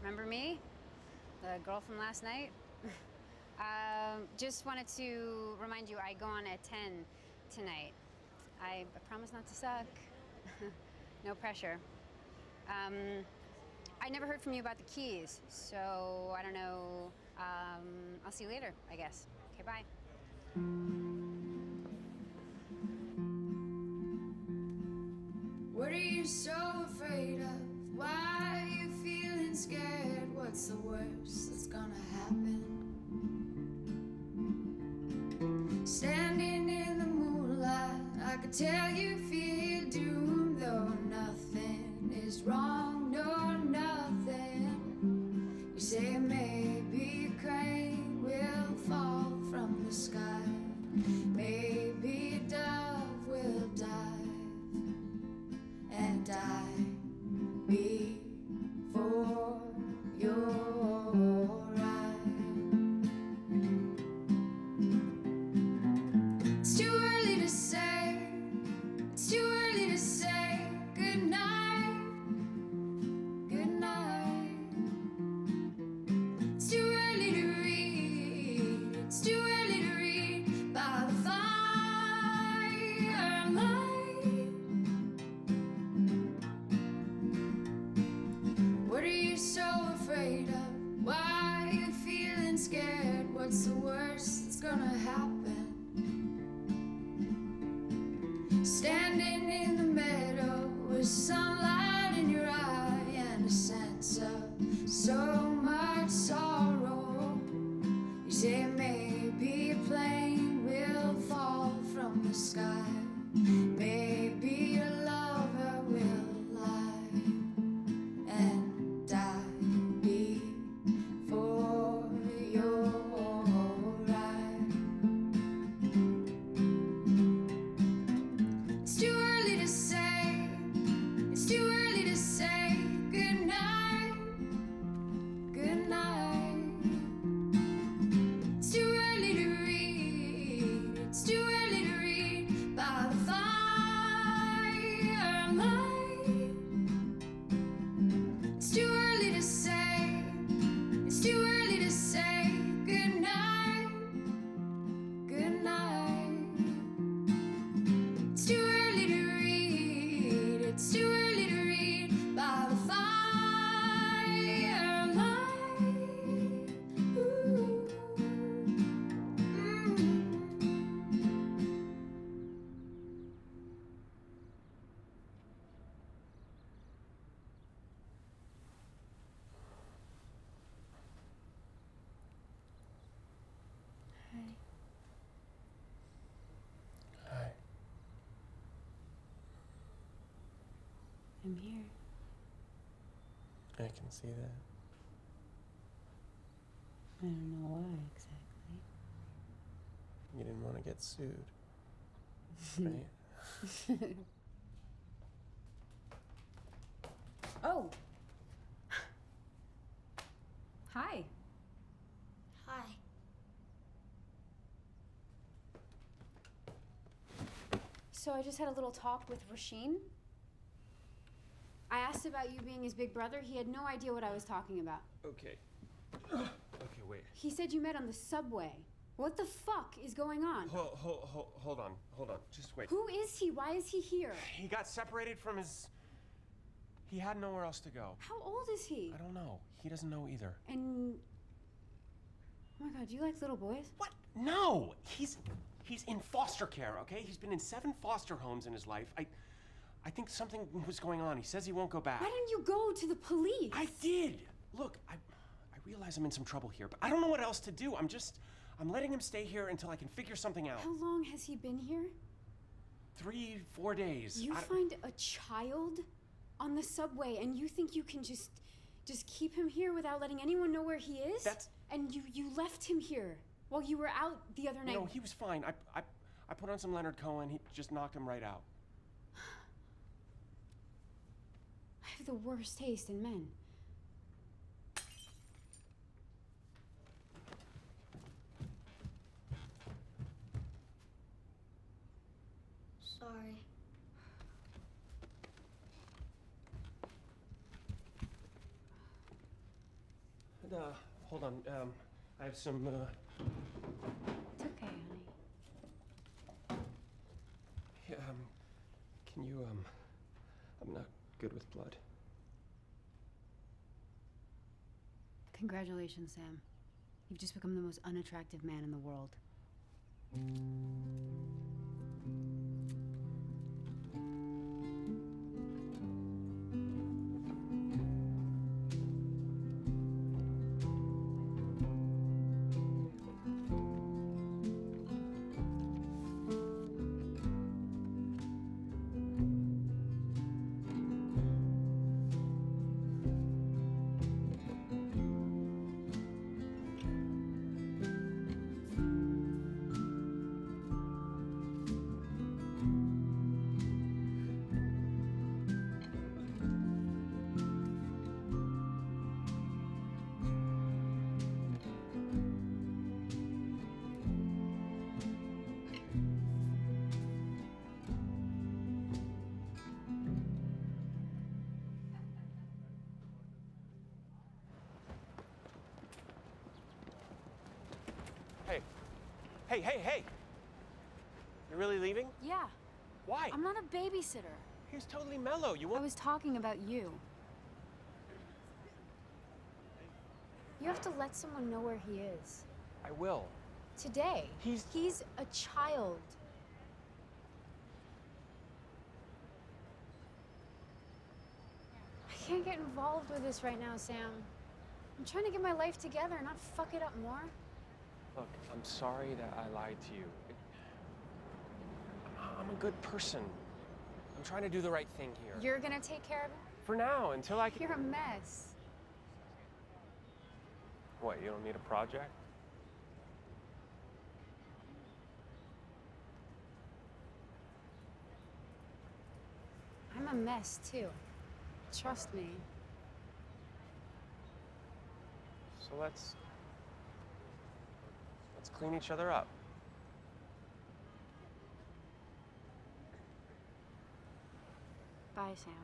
[SPEAKER 10] Remember me? The girl from last night? Just wanted to remind you I go on at 10 tonight. I promise not to suck. No pressure. I never heard from you about the keys, so I don't know. I'll see you later, I guess. Okay, bye.
[SPEAKER 5] What are you so afraid of? Why are you feeling scared? What's the worst that's gonna happen? Standing in the moonlight, I could tell you feel doomed, though nothing is wrong, no, nothing. You say maybe a crane will fall from the sky, maybe a dove will dive and die before your eyes. It's too early to say, it's too early to say goodnight, goodnight. It's too early to read, it's too early to read by the firelight. What are you so afraid of? Why are you feeling scared? What's the worst that's gonna happen? Standing in the meadow with sunlight in your eye and a sense of so much sorrow. You say maybe a plane will fall from the sky. Maybe your lover will lie and die before you're right. It's too early to say, it's too early to say goodnight, goodnight. It's too early to read, it's too early to read by the firelight. It's too early to say, it's too early to say goodnight, goodnight. It's too early to read, it's too early to read by the firelight. Ooh.
[SPEAKER 16] Hi.
[SPEAKER 7] I'm here.
[SPEAKER 16] I can see that.
[SPEAKER 7] I don't know why exactly.
[SPEAKER 16] You didn't want to get sued, right?
[SPEAKER 3] Oh. Hi.
[SPEAKER 9] Hi.
[SPEAKER 10] So I just had a little talk with Rasheen. I asked about you being his big brother. He had no idea what I was talking about.
[SPEAKER 4] Okay. Okay, wait.
[SPEAKER 10] He said you met on the subway. What the fuck is going on?
[SPEAKER 4] Hold on. Just wait.
[SPEAKER 10] Who is he? Why is he here?
[SPEAKER 4] He got separated from his... He had nowhere else to go.
[SPEAKER 10] How old is he?
[SPEAKER 4] I don't know. He doesn't know either.
[SPEAKER 10] And... Oh my god, do you like little boys?
[SPEAKER 4] What? No! He's in foster care, okay? He's been in 7 foster homes in his life. I think something was going on. He says he won't go back.
[SPEAKER 10] Why didn't you go to the police?
[SPEAKER 4] I did! Look, I realize I'm in some trouble here, but I don't know what else to do. I'm letting him stay here until I can figure something out.
[SPEAKER 10] How long has he been here?
[SPEAKER 4] 3-4 days.
[SPEAKER 10] You find a child on the subway and you think you can just keep him here without letting anyone know where he is? And you left him here while you were out the other night.
[SPEAKER 4] No, he was fine. I put on some Leonard Cohen. He just knocked him right out.
[SPEAKER 10] I have the worst taste in men.
[SPEAKER 9] Sorry.
[SPEAKER 4] Hold on. I have some,
[SPEAKER 10] It's okay, honey.
[SPEAKER 4] Yeah, can you, I'm not good with blood.
[SPEAKER 10] Congratulations, Sam. You've just become the most unattractive man in the world.
[SPEAKER 4] Hey! You're really leaving?
[SPEAKER 10] Yeah.
[SPEAKER 4] Why?
[SPEAKER 10] I'm not a babysitter.
[SPEAKER 4] He was totally mellow. You
[SPEAKER 10] I
[SPEAKER 4] won't...
[SPEAKER 10] was talking about you. You have to let someone know where he is.
[SPEAKER 4] I will.
[SPEAKER 10] Today. He's a child. I can't get involved with this right now, Sam. I'm trying to get my life together, not fuck it up more.
[SPEAKER 4] Look, I'm sorry that I lied to you. I'm a good person. I'm trying to do the right thing here.
[SPEAKER 13] You're gonna take care of him?
[SPEAKER 4] For now, until I can...
[SPEAKER 13] You're a mess.
[SPEAKER 4] What, you don't need a project?
[SPEAKER 10] I'm a mess too. Trust me.
[SPEAKER 4] So let's clean each other up.
[SPEAKER 10] Bye, Sam.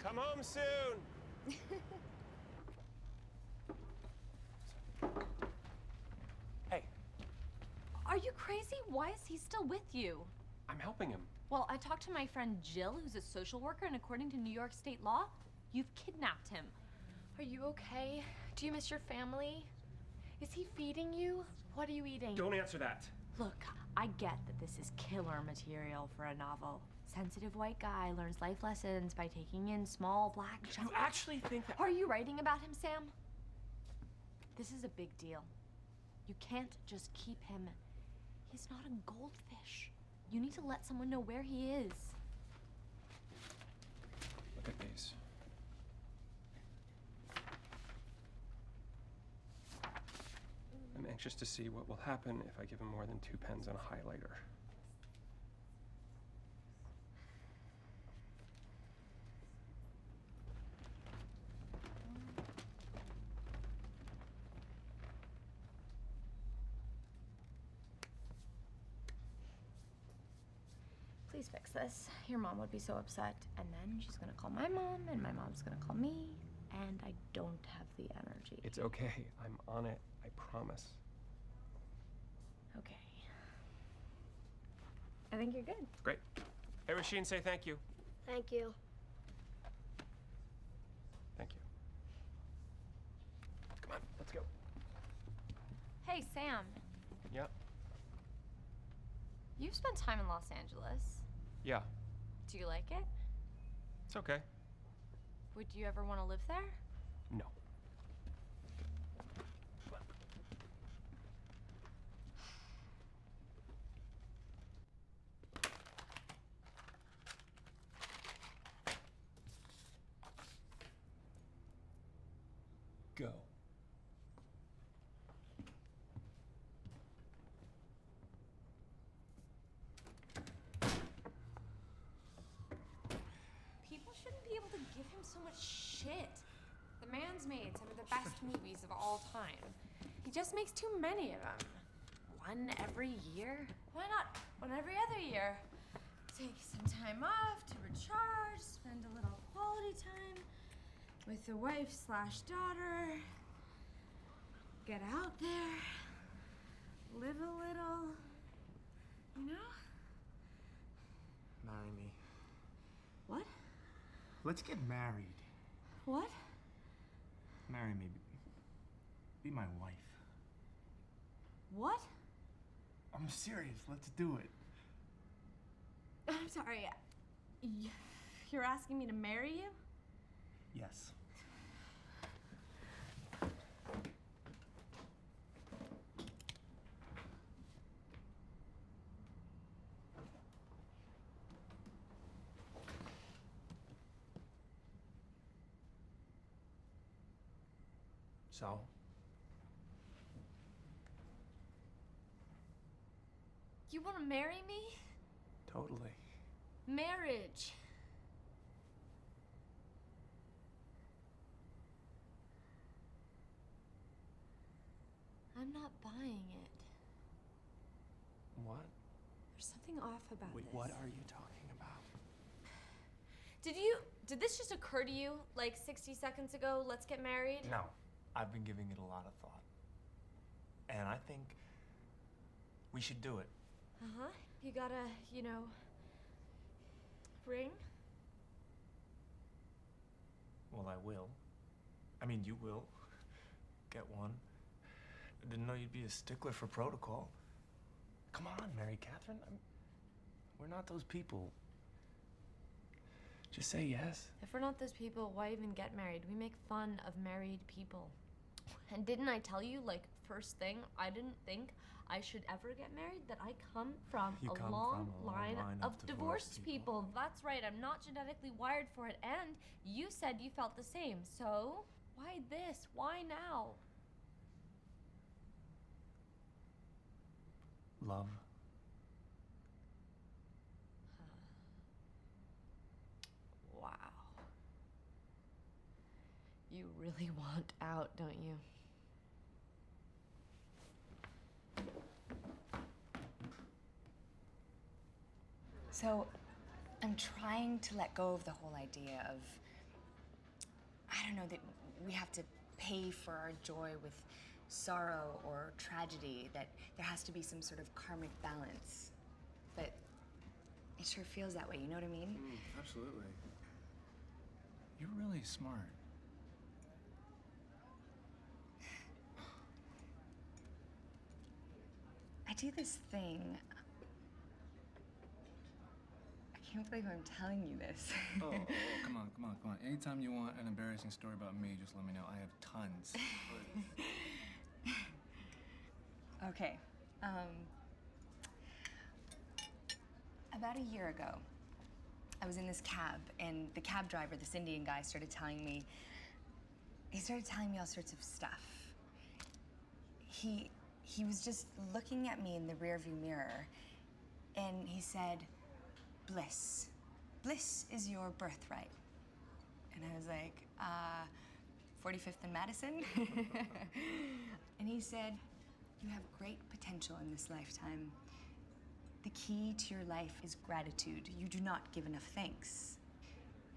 [SPEAKER 4] Come home soon. Hey.
[SPEAKER 17] Are you crazy? Why is he still with you?
[SPEAKER 4] I'm helping him.
[SPEAKER 17] Well, I talked to my friend Jill, who's a social worker, and according to New York state law, you've kidnapped him.
[SPEAKER 9] Are you okay? Do you miss your family? Is he feeding you? What are you eating?
[SPEAKER 4] Don't answer that.
[SPEAKER 17] Look, I get that this is killer material for a novel. Sensitive white guy learns life lessons by taking in small black
[SPEAKER 4] You actually think that...
[SPEAKER 17] Are you writing about him, Sam? This is a big deal. You can't just keep him. He's not a goldfish. You need to let someone know where he is.
[SPEAKER 4] Look at these. I'm anxious to see what will happen if I give him more than 2 pens and a highlighter.
[SPEAKER 3] Please fix this. Your mom would be so upset. And then she's gonna call my mom, and my mom's gonna call me, and I don't have the energy.
[SPEAKER 4] It's okay. I'm on it. I promise.
[SPEAKER 3] Okay. I think you're good.
[SPEAKER 4] Great. Hey, Rasheen, say thank you.
[SPEAKER 9] Thank you.
[SPEAKER 4] Thank you. Come on, let's go.
[SPEAKER 17] Hey, Sam.
[SPEAKER 4] Yeah?
[SPEAKER 17] You've spent time in Los Angeles.
[SPEAKER 4] Yeah.
[SPEAKER 17] Do you like it?
[SPEAKER 4] It's okay.
[SPEAKER 17] Would you ever want to live there?
[SPEAKER 4] No. Go.
[SPEAKER 10] People shouldn't be able to give him so much shit. The man's made some of the best movies of all time. He just makes too many of them. One every year? Why not one every other year? Take some time off to recharge, spend a little quality time with the wife/daughter. Get out there, live a little, you know?
[SPEAKER 16] Marry me.
[SPEAKER 10] What?
[SPEAKER 16] Let's get married.
[SPEAKER 10] What?
[SPEAKER 16] Marry me. Be my wife.
[SPEAKER 10] What?
[SPEAKER 16] I'm serious. Let's do it.
[SPEAKER 10] I'm sorry. You're asking me to marry you?
[SPEAKER 16] Yes. So?
[SPEAKER 17] You want to marry me?
[SPEAKER 16] Totally.
[SPEAKER 17] Marriage. I'm not buying it.
[SPEAKER 16] What?
[SPEAKER 10] There's something off about
[SPEAKER 16] Wait,
[SPEAKER 10] this.
[SPEAKER 16] what are you talking about?
[SPEAKER 10] Did
[SPEAKER 17] Did this just occur to you like 60 seconds ago? Let's get married?
[SPEAKER 14] No, I've been giving it a lot of thought. And I think we should do it.
[SPEAKER 17] Uh-huh. You got a, ring?
[SPEAKER 14] Well, I will. I mean, you will. Get one. I didn't know you'd be a stickler for protocol. Come on, Mary Catherine. We're not those people. Just say yes.
[SPEAKER 17] If we're not those people, why even get married? We make fun of married people. And didn't I tell you, like, first thing, I didn't think I should ever get married? That I come from a long line of divorced people. That's right, I'm not genetically wired for it. And you said you felt the same. So, why this? Why now?
[SPEAKER 14] Love.
[SPEAKER 17] Wow. You really want out, don't you?
[SPEAKER 3] So, I'm trying to let go of the whole idea of, I don't know, that we have to pay for our joy with sorrow or tragedy, that there has to be some sort of karmic balance. But it sure feels that way, you know what I mean?
[SPEAKER 16] Absolutely. You're really smart.
[SPEAKER 3] I do this thing. I can't believe I'm telling you this.
[SPEAKER 16] Oh, come on. Anytime you want an embarrassing story about me, just let me know. I have tons.
[SPEAKER 3] Okay. About a year ago, I was in this cab, and the cab driver, this Indian guy, started telling me all sorts of stuff. He was just looking at me in the rearview mirror, and he said, bliss. Bliss is your birthright. And I was like, 45th and Madison? And he said, you have great potential in this lifetime. The key to your life is gratitude. You do not give enough thanks.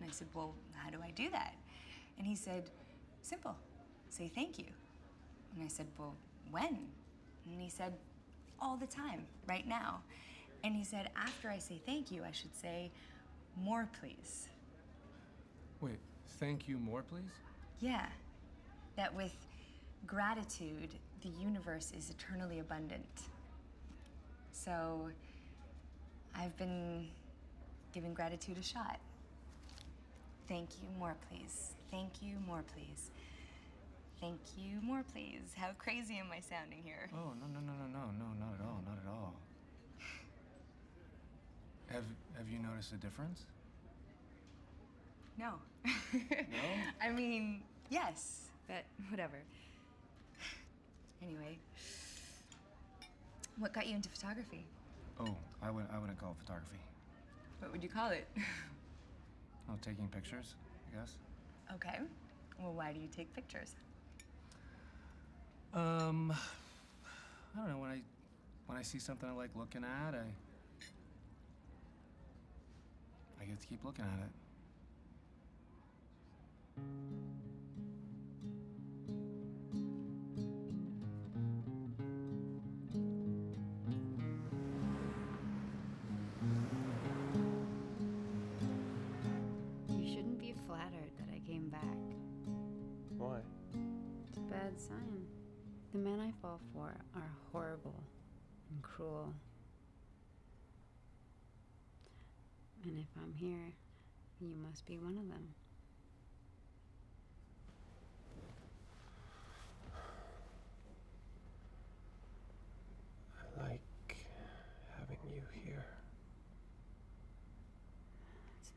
[SPEAKER 3] And I said, well, how do I do that? And he said, simple, say thank you. And I said, well, when? And he said, all the time, right now. And he said, after I say thank you, I should say, more please.
[SPEAKER 16] Wait, thank you more, please?
[SPEAKER 3] Yeah, that with gratitude, the universe is eternally abundant. So I've been giving gratitude a shot. Thank you, more please. Thank you, more please. Thank you, more please. How crazy am I sounding here?
[SPEAKER 16] Oh, no, not at all. Have you noticed a difference?
[SPEAKER 3] No.
[SPEAKER 16] No?
[SPEAKER 3] I mean, yes, but whatever. Anyway, what got you into photography?
[SPEAKER 16] Oh, I wouldn't call it photography.
[SPEAKER 3] What would you call it?
[SPEAKER 16] Oh, taking pictures, I guess.
[SPEAKER 3] Okay. Well, why do you take pictures?
[SPEAKER 16] I don't know, when I see something I like looking at, I get to keep looking at it.
[SPEAKER 7] You shouldn't be flattered that I came back.
[SPEAKER 4] Why?
[SPEAKER 7] It's a bad sign. The men I fall for are horrible and cruel. And if I'm here, you must be one of them.
[SPEAKER 4] I like having you here.
[SPEAKER 7] That's nice.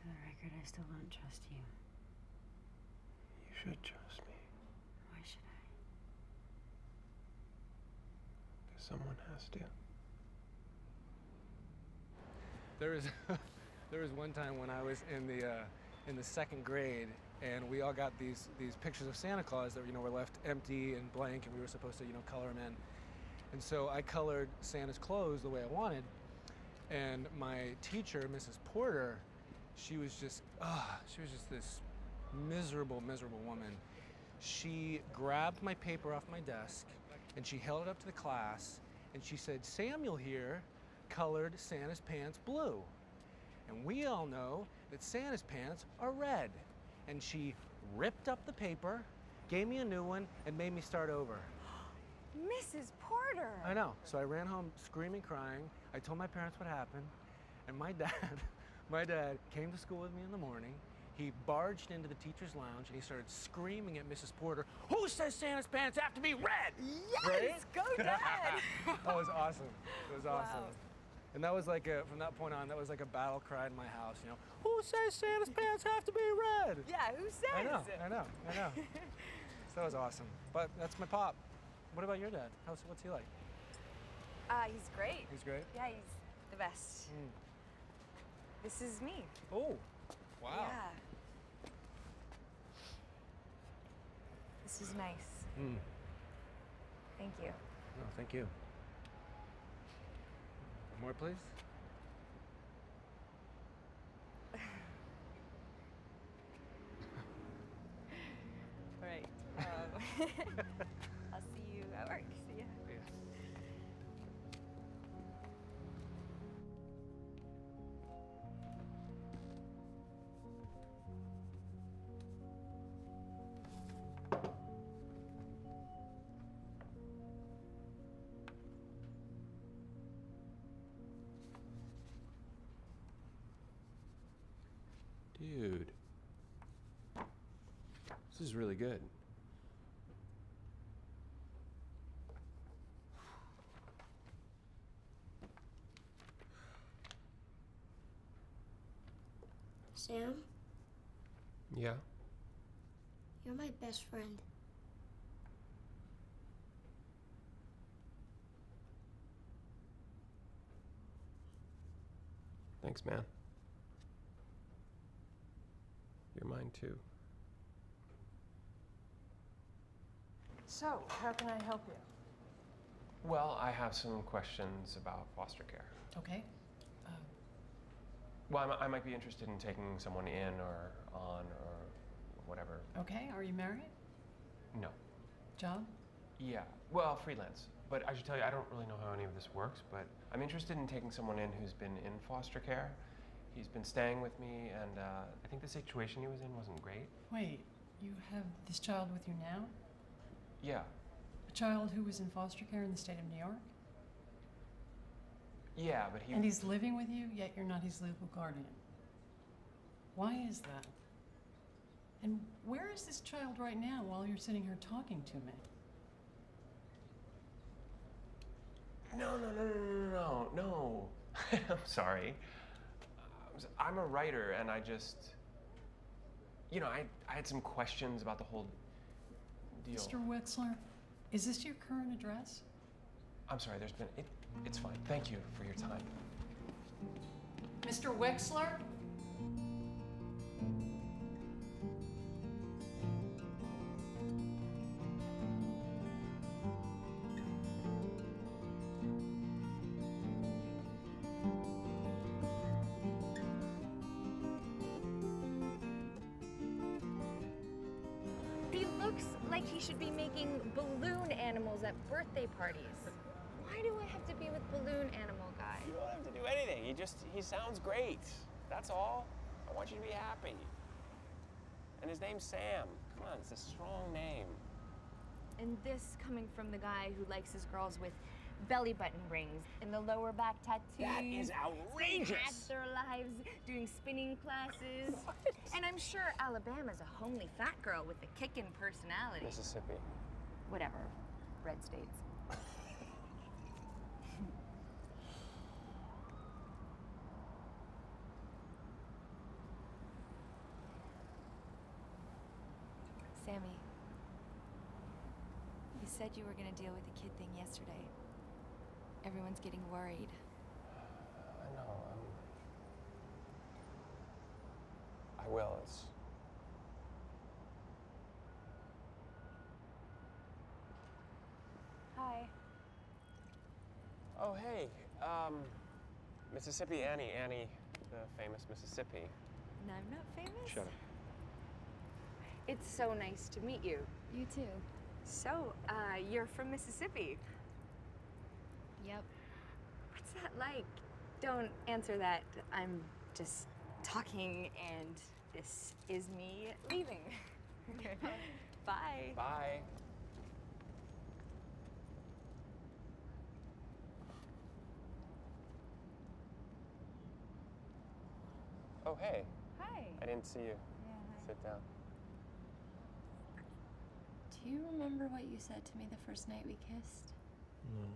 [SPEAKER 7] For the record, I still don't trust you.
[SPEAKER 4] You should trust me.
[SPEAKER 7] Why should I?
[SPEAKER 4] Because someone has to.
[SPEAKER 11] There was one time when I was in the second grade, and we all got these pictures of Santa Claus that were left empty and blank, and we were supposed to color them in. And so I colored Santa's clothes the way I wanted, And my teacher, Mrs. Porter, she was just this miserable, miserable woman. She grabbed my paper off my desk and she held it up to the class and she said, Samuel here colored Santa's pants blue. And we all know that Santa's pants are red. And she ripped up the paper, gave me a new one, and made me start over.
[SPEAKER 3] Mrs. Porter!
[SPEAKER 11] I know. So I ran home screaming, crying. I told my parents what happened. And my dad came to school with me in the morning. He barged into the teacher's lounge and he started screaming at Mrs. Porter, who says Santa's pants have to be red?
[SPEAKER 3] Yes!
[SPEAKER 11] Right?
[SPEAKER 3] Go Dad!
[SPEAKER 11] That was awesome. It was awesome.
[SPEAKER 3] Wow.
[SPEAKER 11] And that was like from that point on, that was like a battle cry in my house, you know. Who says Santa's pants have to be red?
[SPEAKER 3] Yeah, who says?
[SPEAKER 11] I know. So that was awesome. But that's my pop. What about your dad? What's he like?
[SPEAKER 3] He's great.
[SPEAKER 11] He's great?
[SPEAKER 3] Yeah, he's the best. This is me.
[SPEAKER 11] Oh, wow.
[SPEAKER 3] Yeah. This is nice. Thank you.
[SPEAKER 11] No, thank you. More, please?
[SPEAKER 3] All right. I'll see you at work. See ya.
[SPEAKER 15] Dude. This is really good.
[SPEAKER 9] Sam,
[SPEAKER 4] Yeah?
[SPEAKER 9] you're my best friend.
[SPEAKER 4] Thanks, man. You're mine too.
[SPEAKER 18] So, how can I help you?
[SPEAKER 4] Well, I have some questions about foster care.
[SPEAKER 18] Okay.
[SPEAKER 4] Well, I might be interested in taking someone in or on or whatever.
[SPEAKER 18] Okay, are you married?
[SPEAKER 4] No.
[SPEAKER 18] Job?
[SPEAKER 4] Yeah, well, freelance. But I should tell you, I don't really know how any of this works, but I'm interested in taking someone in who's been in foster care. He's been staying with me, and I think the situation he was in wasn't great.
[SPEAKER 18] Wait, you have this child with you now?
[SPEAKER 4] Yeah.
[SPEAKER 18] A child who was in foster care in the state of New York?
[SPEAKER 4] Yeah, but he...
[SPEAKER 18] And he's living with you, yet you're not his legal guardian. Why is that? And where is this child right now while you're sitting here talking to me?
[SPEAKER 4] No. I'm sorry. I'm a writer, and I just... You know, I had some questions about the whole deal.
[SPEAKER 18] Mr. Wexler, is this your current address?
[SPEAKER 4] I'm sorry, there's been... It's fine. Thank you for your time.
[SPEAKER 18] Mr. Wexler?
[SPEAKER 3] He looks like he should be making balloon animals at birthday parties. Why do I have to be with balloon animal guy?
[SPEAKER 4] You don't have to do anything. He sounds great. That's all. I want you to be happy. And his name's Sam. Come on, it's a strong name.
[SPEAKER 3] And this coming from the guy who likes his girls with belly button rings and the lower back tattoos.
[SPEAKER 4] That is outrageous.
[SPEAKER 3] They had their lives doing spinning classes.
[SPEAKER 4] What?
[SPEAKER 3] And I'm sure Alabama's a homely fat girl with a kickin' personality.
[SPEAKER 4] Mississippi.
[SPEAKER 3] Whatever. Red states. Sammy, you said you were gonna deal with the kid thing yesterday. Everyone's getting worried.
[SPEAKER 4] I know. I will. It's...
[SPEAKER 3] Hi.
[SPEAKER 4] Oh, hey. Mississippi Annie, the famous Mississippi.
[SPEAKER 3] And I'm not famous?
[SPEAKER 4] Shut up.
[SPEAKER 3] It's so nice to meet you.
[SPEAKER 2] You too.
[SPEAKER 3] So, you're from Mississippi.
[SPEAKER 2] Yep.
[SPEAKER 3] What's that like? Don't answer that. I'm just talking, and this is me leaving. Bye.
[SPEAKER 4] Bye. Oh, hey.
[SPEAKER 3] Hi.
[SPEAKER 4] I didn't see you.
[SPEAKER 2] Yeah, hi.
[SPEAKER 4] Sit down.
[SPEAKER 10] Do you remember what you said to me the first night we kissed?
[SPEAKER 16] No.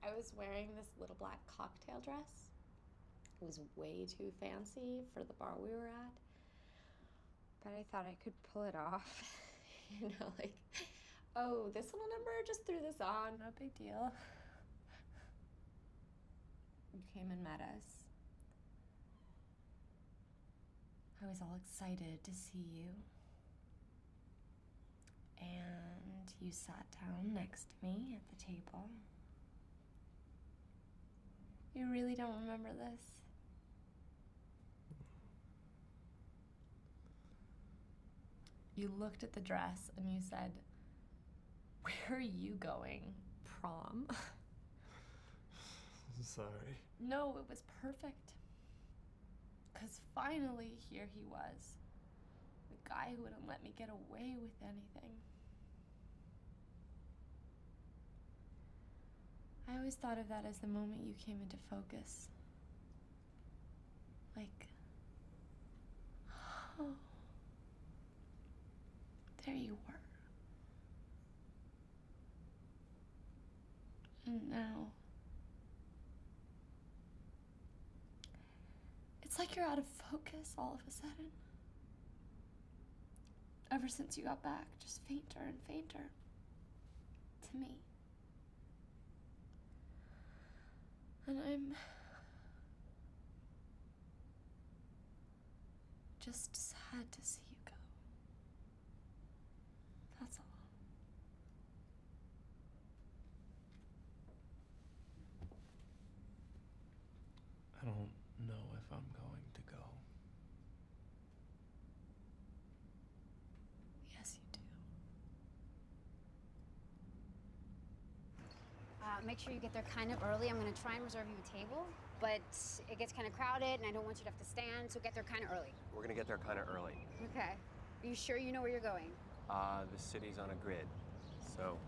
[SPEAKER 13] I was wearing this little black cocktail dress. It was way too fancy for the bar we were at. But I thought I could pull it off. You know, like, oh, this little number, just threw this on, no big deal. You came and met us. I was all excited to see you. And you sat down next to me at the table. You really don't remember this? You looked at the dress and you said, "Where are you going? Prom?"
[SPEAKER 16] Sorry.
[SPEAKER 13] No, it was perfect. Because finally, here he was. The guy who wouldn't let me get away with anything. I always thought of that as the moment you came into focus. Like, oh, there you were. And now, it's like you're out of focus all of a sudden. Ever since you got back, just fainter and fainter. To me. And I'm just sad to see you go. That's all.
[SPEAKER 16] I don't know if I'm going to go.
[SPEAKER 13] Yes, you do.
[SPEAKER 19] Make sure you get there kind of early. I'm gonna try and reserve you a table, but it gets kind of crowded and I don't want you to have to stand, so get there kind of early.
[SPEAKER 4] We're gonna get there kind of early.
[SPEAKER 19] Okay. Are you sure you know where you're going?
[SPEAKER 4] The city's on a grid, so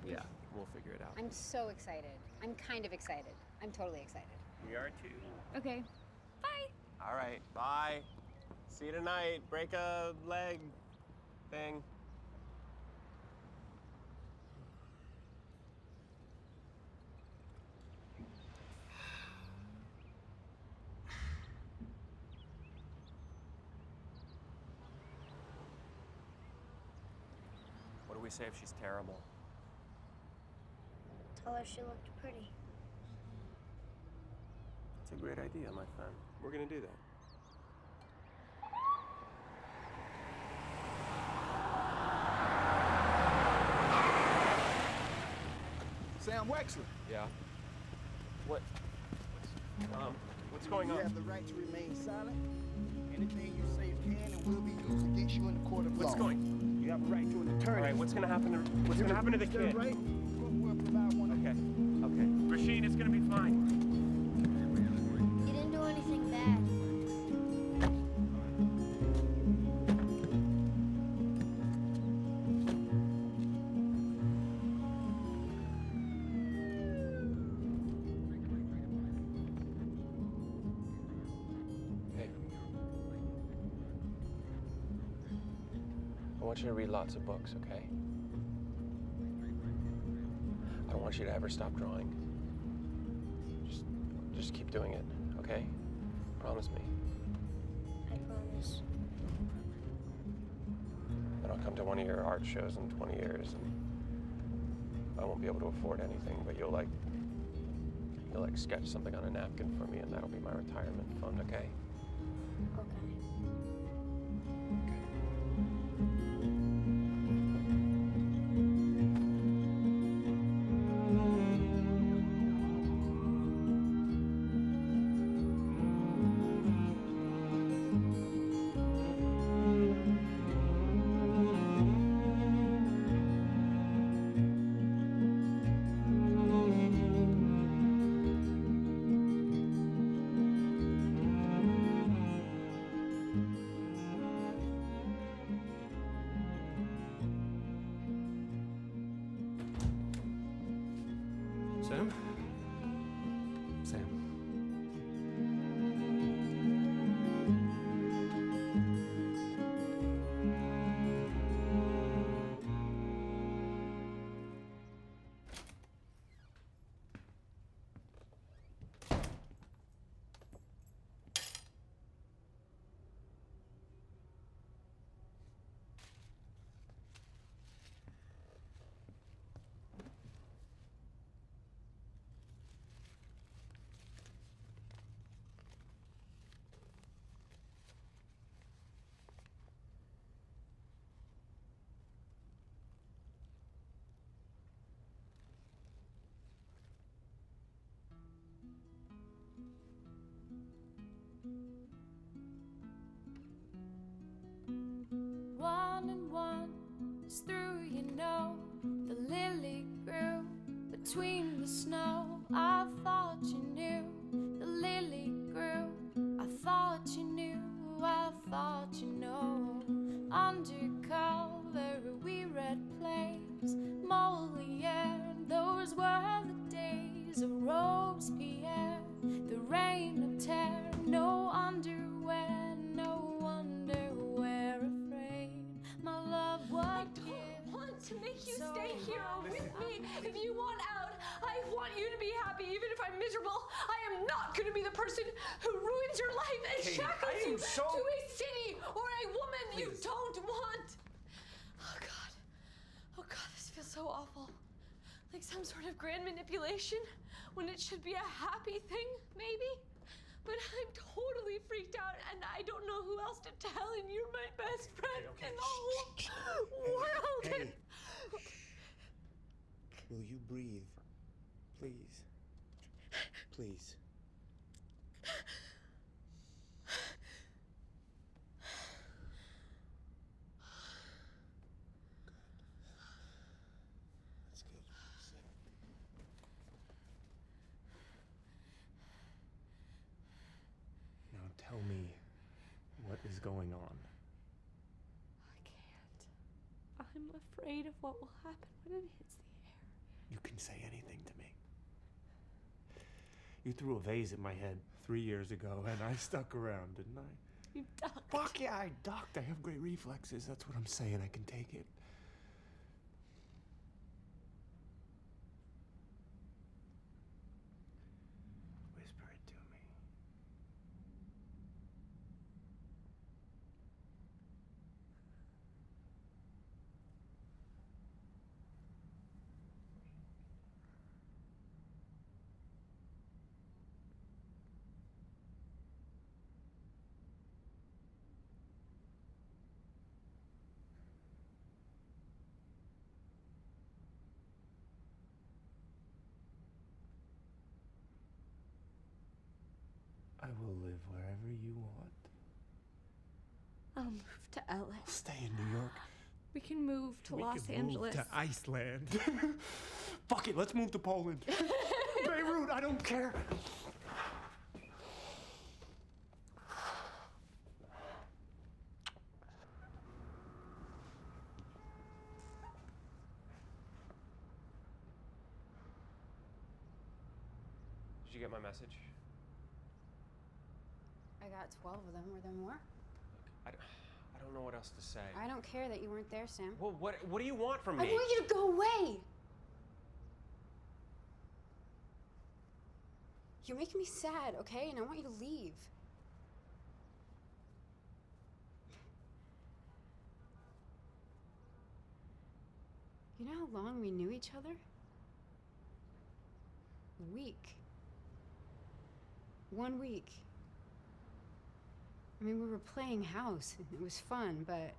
[SPEAKER 4] yeah, we'll figure it out.
[SPEAKER 19] I'm so excited. I'm kind of excited. I'm totally excited.
[SPEAKER 4] We are too.
[SPEAKER 19] Okay. Bye.
[SPEAKER 4] All right, bye. See you tonight. Break a leg thing. What do we say if she's terrible?
[SPEAKER 9] Tell her she looked pretty.
[SPEAKER 4] It's a great idea, my friend. We're gonna do that.
[SPEAKER 20] Sam Wexler.
[SPEAKER 4] Yeah. What? What's going on?
[SPEAKER 20] You have the right to remain silent. Anything you say can and will be used against you in the court of law.
[SPEAKER 4] What's going?
[SPEAKER 20] You have a right to an attorney.
[SPEAKER 4] All right, what's gonna happen to the kid?
[SPEAKER 20] Right?
[SPEAKER 4] Okay. Okay. Rashid, it's gonna be fine.
[SPEAKER 9] You didn't do anything bad.
[SPEAKER 4] Hey. I want you to read lots of books, okay? I don't want you to ever stop drawing. Just keep doing it, okay? Promise me.
[SPEAKER 9] I promise.
[SPEAKER 4] And I'll come to one of your art shows in 20 years, and I won't be able to afford anything, but you'll sketch something on a napkin for me, and that'll be my retirement fund, okay?
[SPEAKER 9] Okay.
[SPEAKER 5] seems through, you know. The lily grew between the snow. I thought you knew. The lily grew. I thought you knew. I thought you know. Undercover, we read plays. Moliere, those were the days of Robespierre. The reign of terror, no underwear, no underwear afraid. My love, what
[SPEAKER 17] I don't want to make you stay here with me. If you want out, I want you to be happy, even if I'm miserable. I am not going to be the person who ruins your life and
[SPEAKER 14] Katie,
[SPEAKER 17] shackles
[SPEAKER 14] I am
[SPEAKER 17] you
[SPEAKER 14] so-
[SPEAKER 17] to a city or a woman you
[SPEAKER 14] Please.
[SPEAKER 17] don't want. Oh God. Oh God, this feels so awful. Like some sort of grand manipulation when it should be a happy thing, maybe. But I'm totally freaked out and I don't know who else to tell, and you're my best friend
[SPEAKER 14] Okay.
[SPEAKER 17] in the whole world.
[SPEAKER 12] Hey. Will you breathe? Please. Please. That's good. Now tell me what is going on.
[SPEAKER 17] I can't. I'm afraid of what will happen when it hits the air.
[SPEAKER 12] You can say anything to me. You threw a vase at my head 3 years ago, and I stuck around, didn't I?
[SPEAKER 17] You ducked.
[SPEAKER 12] Fuck yeah, I ducked. I have great reflexes. That's what I'm saying. I can take it. Whisper it to me. I will live wherever you want.
[SPEAKER 17] I'll move to LA.
[SPEAKER 12] Stay in New York.
[SPEAKER 17] We can move to Los Angeles.
[SPEAKER 12] Move to Iceland. Fuck it, let's move to Poland. Beirut, I don't care.
[SPEAKER 4] Did you get my message?
[SPEAKER 19] I got 12 of them. Were there more?
[SPEAKER 4] I don't know what else to say.
[SPEAKER 19] I don't care that you weren't there, Sam.
[SPEAKER 4] Well, what do you want from
[SPEAKER 19] I
[SPEAKER 4] me?
[SPEAKER 19] want you to go away. You're making me sad, okay? And I want you to leave. You know how long we knew each other? A week. 1 week. I mean, we were playing house. It was fun, but...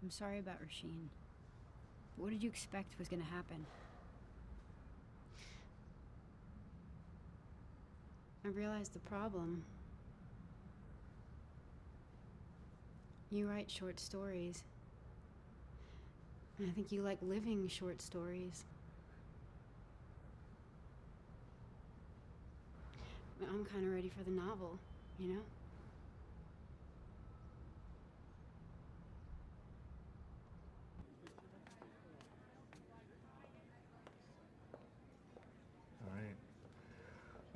[SPEAKER 19] I'm sorry about Rasheen. What did you expect was gonna happen? I realized the problem. You write short stories. And I think you like living short stories. I'm kind of ready for the novel, you know?
[SPEAKER 11] All right.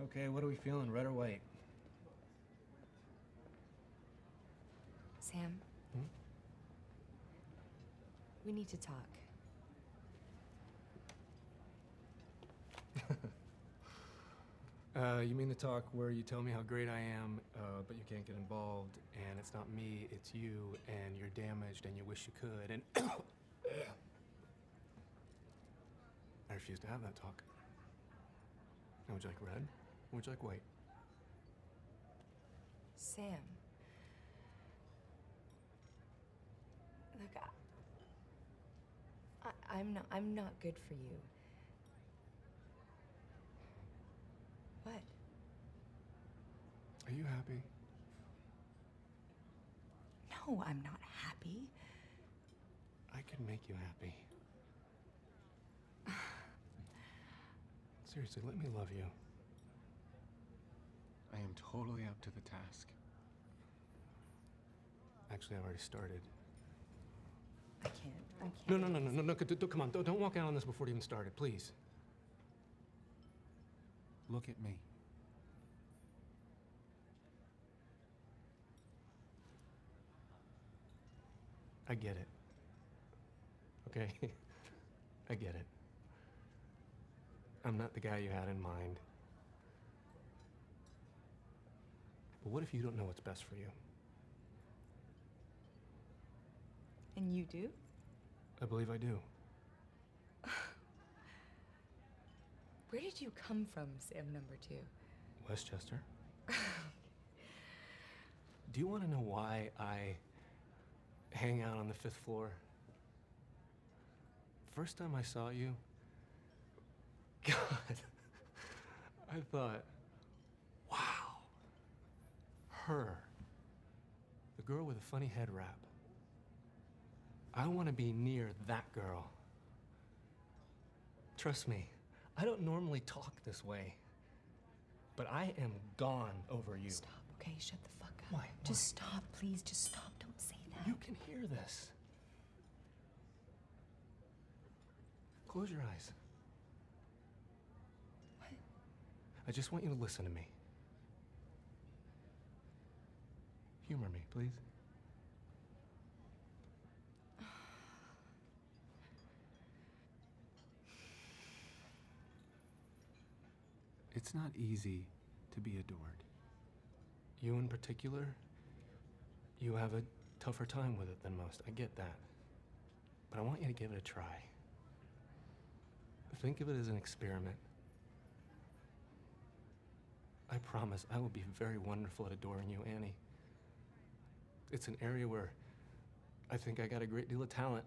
[SPEAKER 11] Okay, what are we feeling, red or white?
[SPEAKER 2] Sam, we need to talk.
[SPEAKER 11] You mean the talk where you tell me how great I am, but you can't get involved, and it's not me, it's you, and you're damaged, and you wish you could, and I refuse to have that talk. Now, would you like red, or would you like white?
[SPEAKER 2] Sam. Look, I'm not good for you. What?
[SPEAKER 11] Are you happy?
[SPEAKER 2] No, I'm not happy.
[SPEAKER 11] can make you happy. Seriously, let me love you.
[SPEAKER 15] I am totally up to the task.
[SPEAKER 11] Actually, I've already started.
[SPEAKER 3] I can't.
[SPEAKER 11] No, come on. Don't walk out on this before it even started, please.
[SPEAKER 15] Look at me.
[SPEAKER 11] I get it. Okay? I get it. I'm not the guy you had in mind. But what if you don't know what's best for you?
[SPEAKER 3] And you do?
[SPEAKER 11] I believe I do.
[SPEAKER 3] Where did you come from, Sam number 2?
[SPEAKER 11] Westchester. Do you want to know why I hang out on the 5th floor? First time I saw you, God, I thought, wow, her, the girl with the funny head wrap. I want to be near that girl. Trust me, I don't normally talk this way, but I am gone over you.
[SPEAKER 3] Stop, okay? Shut the fuck up.
[SPEAKER 11] Why?
[SPEAKER 3] Just stop, please. Just stop. Don't say that.
[SPEAKER 11] You can hear this. Close your eyes.
[SPEAKER 3] What?
[SPEAKER 11] I just want you to listen to me. Humor me, please.
[SPEAKER 15] It's not easy to be adored.
[SPEAKER 11] You in particular, you have a tougher time with it than most. I get that. But I want you to give it a try. Think of it as an experiment. I promise I will be very wonderful at adoring you, Annie. It's an area where I think I got a great deal of talent.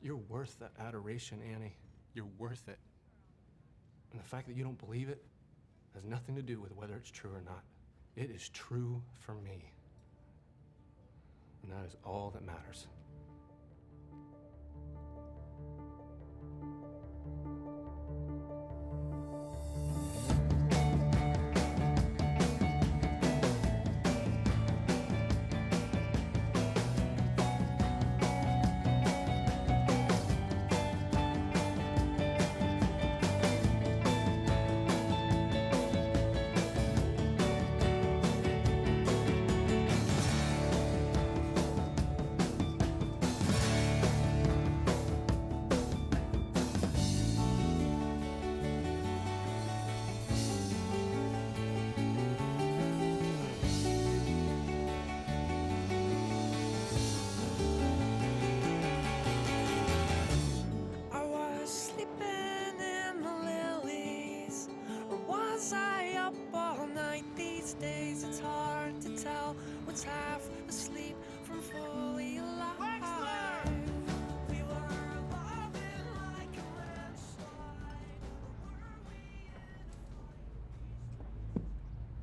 [SPEAKER 11] You're worth that adoration, Annie. You're worth it. And the fact that you don't believe it has nothing to do with whether it's true or not. It is true for me. And that is all that matters.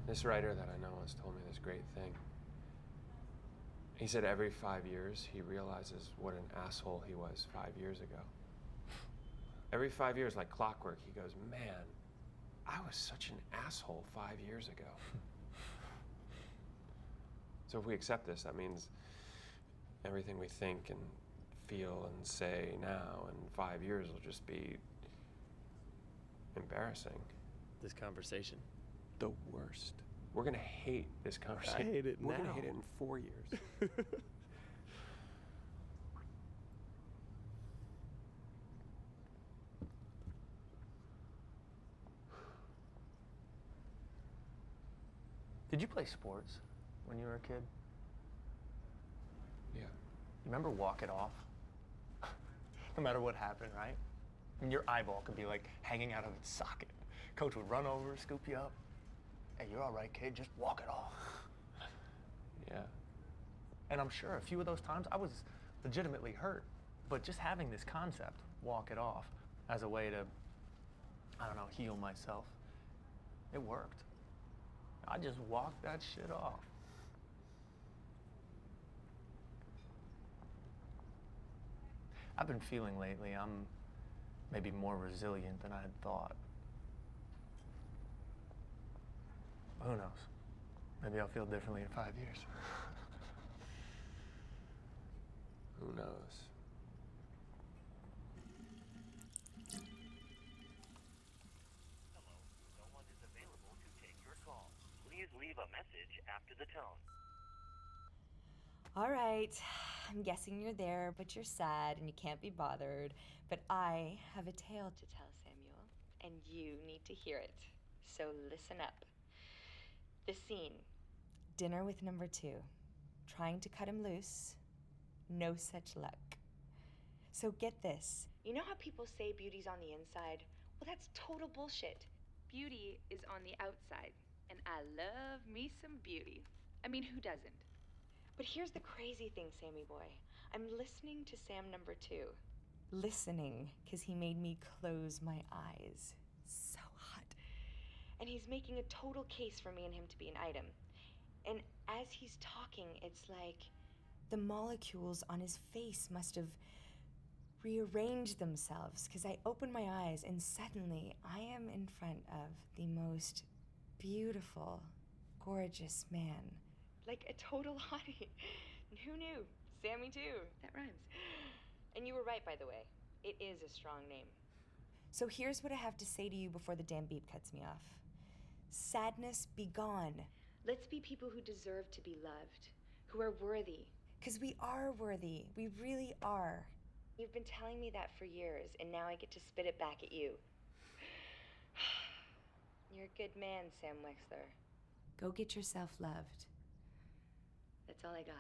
[SPEAKER 4] This writer that I know once told me this great thing. He said every 5 years, he realizes what an asshole he was 5 years ago. Every 5 years, like clockwork, he goes, man, I was such an asshole 5 years ago. So if we accept this, that means everything we think and feel and say now in 5 years will just be embarrassing.
[SPEAKER 21] This conversation.
[SPEAKER 4] The worst. We're gonna hate this conversation.
[SPEAKER 21] I hate it
[SPEAKER 4] We're
[SPEAKER 21] now.
[SPEAKER 4] gonna hate it in 4 years.
[SPEAKER 14] Did you play sports when you were a kid?
[SPEAKER 4] Yeah.
[SPEAKER 14] You remember Walk It Off? No matter what happened, right? I mean, your eyeball could be like hanging out of its socket. Coach would run over, scoop you up. Hey, you're all right, kid. Just walk it off.
[SPEAKER 4] Yeah.
[SPEAKER 14] And I'm sure a few of those times I was legitimately hurt. But just having this concept, walk it off, as a way to, I don't know, heal myself, it worked. I just walked that shit off. I've been feeling lately I'm maybe more resilient than I had thought. Who knows? Maybe I'll feel differently in 5 years.
[SPEAKER 4] Who knows?
[SPEAKER 1] No one is available to take your call. Please leave a message after the tone.
[SPEAKER 3] All right, I'm guessing you're there, but you're sad and you can't be bothered. But I have a tale to tell, Samuel, and you need to hear it. So listen up. The scene: dinner with number 2. Trying to cut him loose. No such luck. So get this. You know how people say beauty's on the inside? Well, that's total bullshit. Beauty is on the outside. And I love me some beauty. I mean, who doesn't? But here's the crazy thing, Sammy boy. I'm listening to Sam number 2. Listening, because he made me close my eyes. So hot. And he's making a total case for me and him to be an item. And as he's talking, it's like the molecules on his face must have rearranged themselves, because I open my eyes and suddenly I am in front of the most beautiful, gorgeous man. Like a total hottie. Who knew? Sammy too. That rhymes. And you were right, by the way. It is a strong name. So here's what I have to say to you before the damn beep cuts me off. Sadness be gone. Let's be people who deserve to be loved, who are worthy. Because we are worthy. We really are. You've been telling me that for years, and now I get to spit it back at you. You're a good man, Sam Wexler. Go get yourself loved. That's all I got.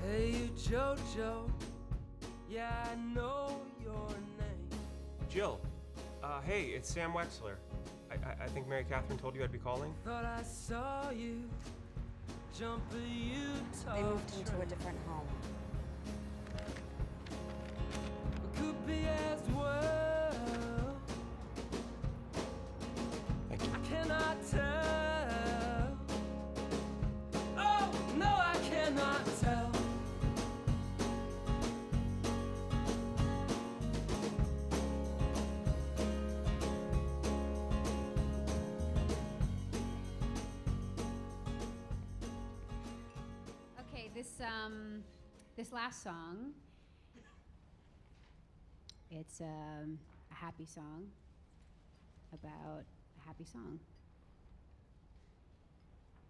[SPEAKER 21] Hey, you JoJo. Yeah, I know your name.
[SPEAKER 4] Jill, hey, it's Sam Wexler. I think Mary Catherine told you I'd be calling.
[SPEAKER 21] Thought I saw you jump a Utah.
[SPEAKER 19] They moved into a different home.
[SPEAKER 21] Could be as well.
[SPEAKER 4] Thank you.
[SPEAKER 21] I cannot tell. Oh, no, I cannot tell.
[SPEAKER 19] Okay, this last song, it's a happy song about a happy song.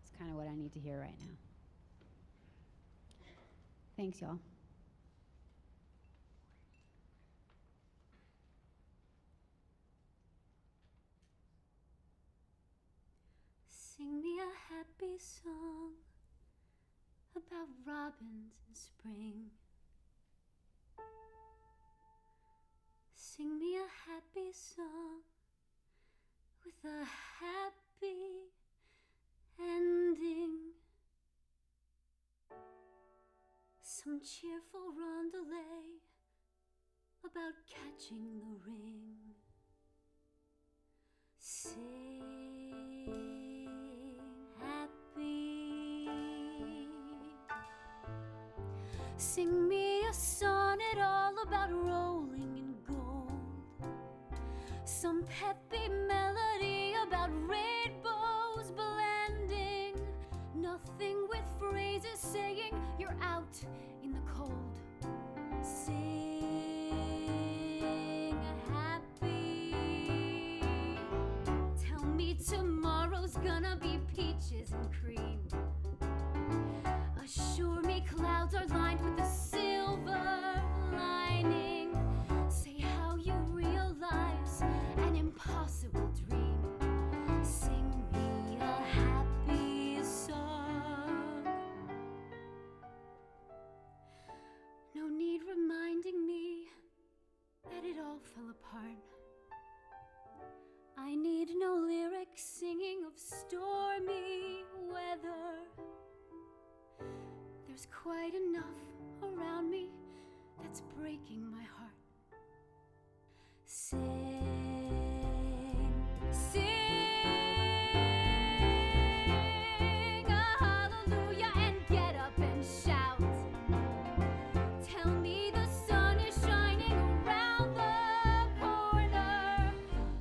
[SPEAKER 19] It's kind of what I need to hear right now. Thanks, y'all.
[SPEAKER 5] Sing me a happy song about robins in spring. Sing me a happy song with a happy ending. Some cheerful roundelay about catching the ring. Sing happy. Sing me a sonnet all about rolling in gold. Some peppy melody about rainbows blending. Nothing with phrases saying you're out in the cold. Sing happy. Tell me tomorrow's gonna be peaches and cream. Assure me clouds are lined with a silver lining. Say how you realize an impossible dream. Sing me a happy song. No need reminding me that it all fell apart. I need no lyrics singing of stormy weather. There's quite enough around me that's breaking my heart. Sing, sing a hallelujah and get up and shout. Tell me the sun is shining around the corner.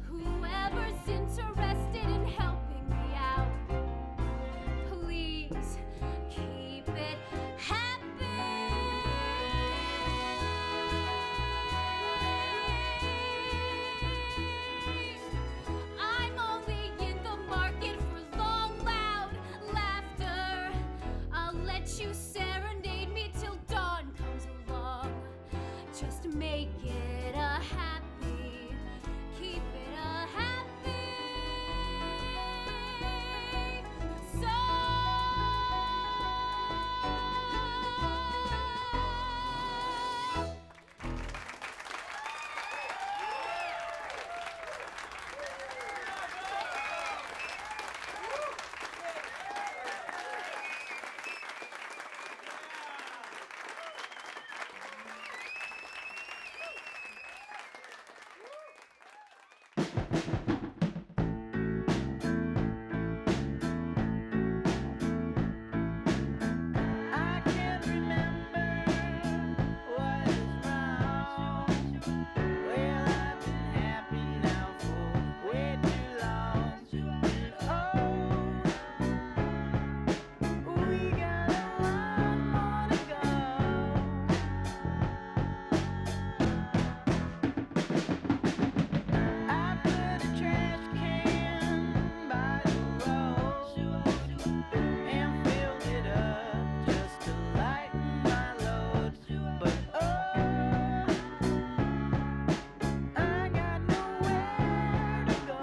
[SPEAKER 5] Whoever's interested in helping me out, please keep it happy. I'm only in the market for long, loud laughter. I'll let you serenade me till dawn comes along. Just make it a happy, keep it a happy song.
[SPEAKER 21] I can't remember what is wrong. Well, I've been happy now for way too long. Oh, we got a lot more to go. I put a trash can by the road and filled it up just to lighten my load. But oh, I got nowhere to go.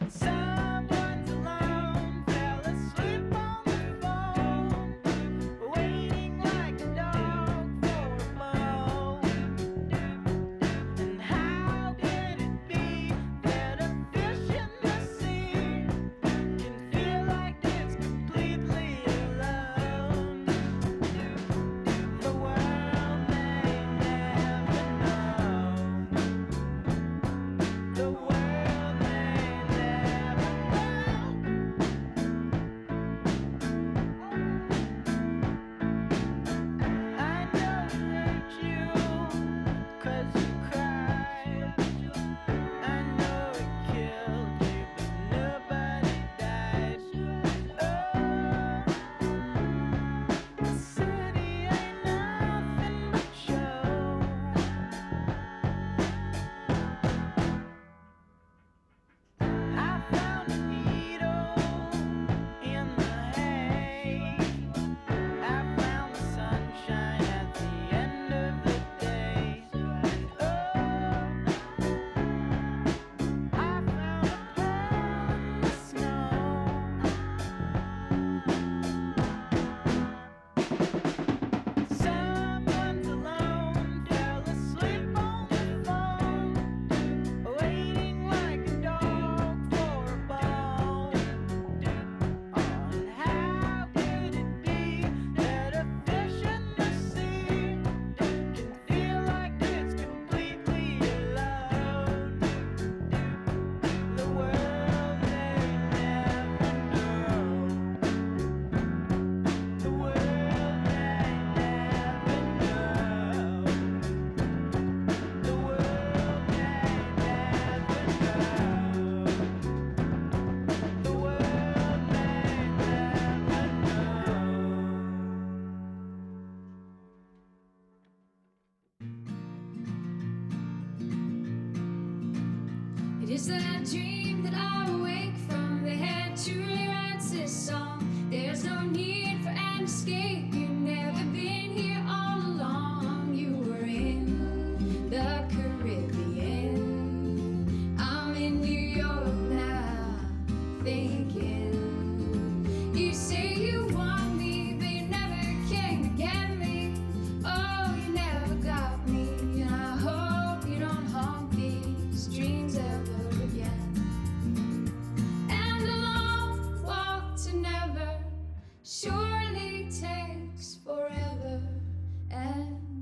[SPEAKER 21] Someone's alone, fell asleep on the phone, waiting like a dog for a bone. And how can it be that a fish in the sea can feel like it's completely alone? The world may never know. The world may never I know it hurt you 'cause you cried. I know it killed you, but nobody died. Oh, the city ain't nothing but show. I found a needle in the hay. I found the sunshine at the end of the day. And oh, I found a pearl in the snow. Someone's alone, fell asleep on the phone, waiting like a dog for a bone. And how could it be that a fish in the sea can feel like it's completely alone? The world may never know. The world may never know. The world may never know. The world may
[SPEAKER 5] It is that dream that I awake from. The head truly writes this song. There's no need for an escape. You've never been here all along. You were in the Caribbean. I'm in New York now, thinking. You say you want me, but you never came to get me. Oh, you never got me, and I hope you don't haunt these dreams ever again. And along surely takes forever and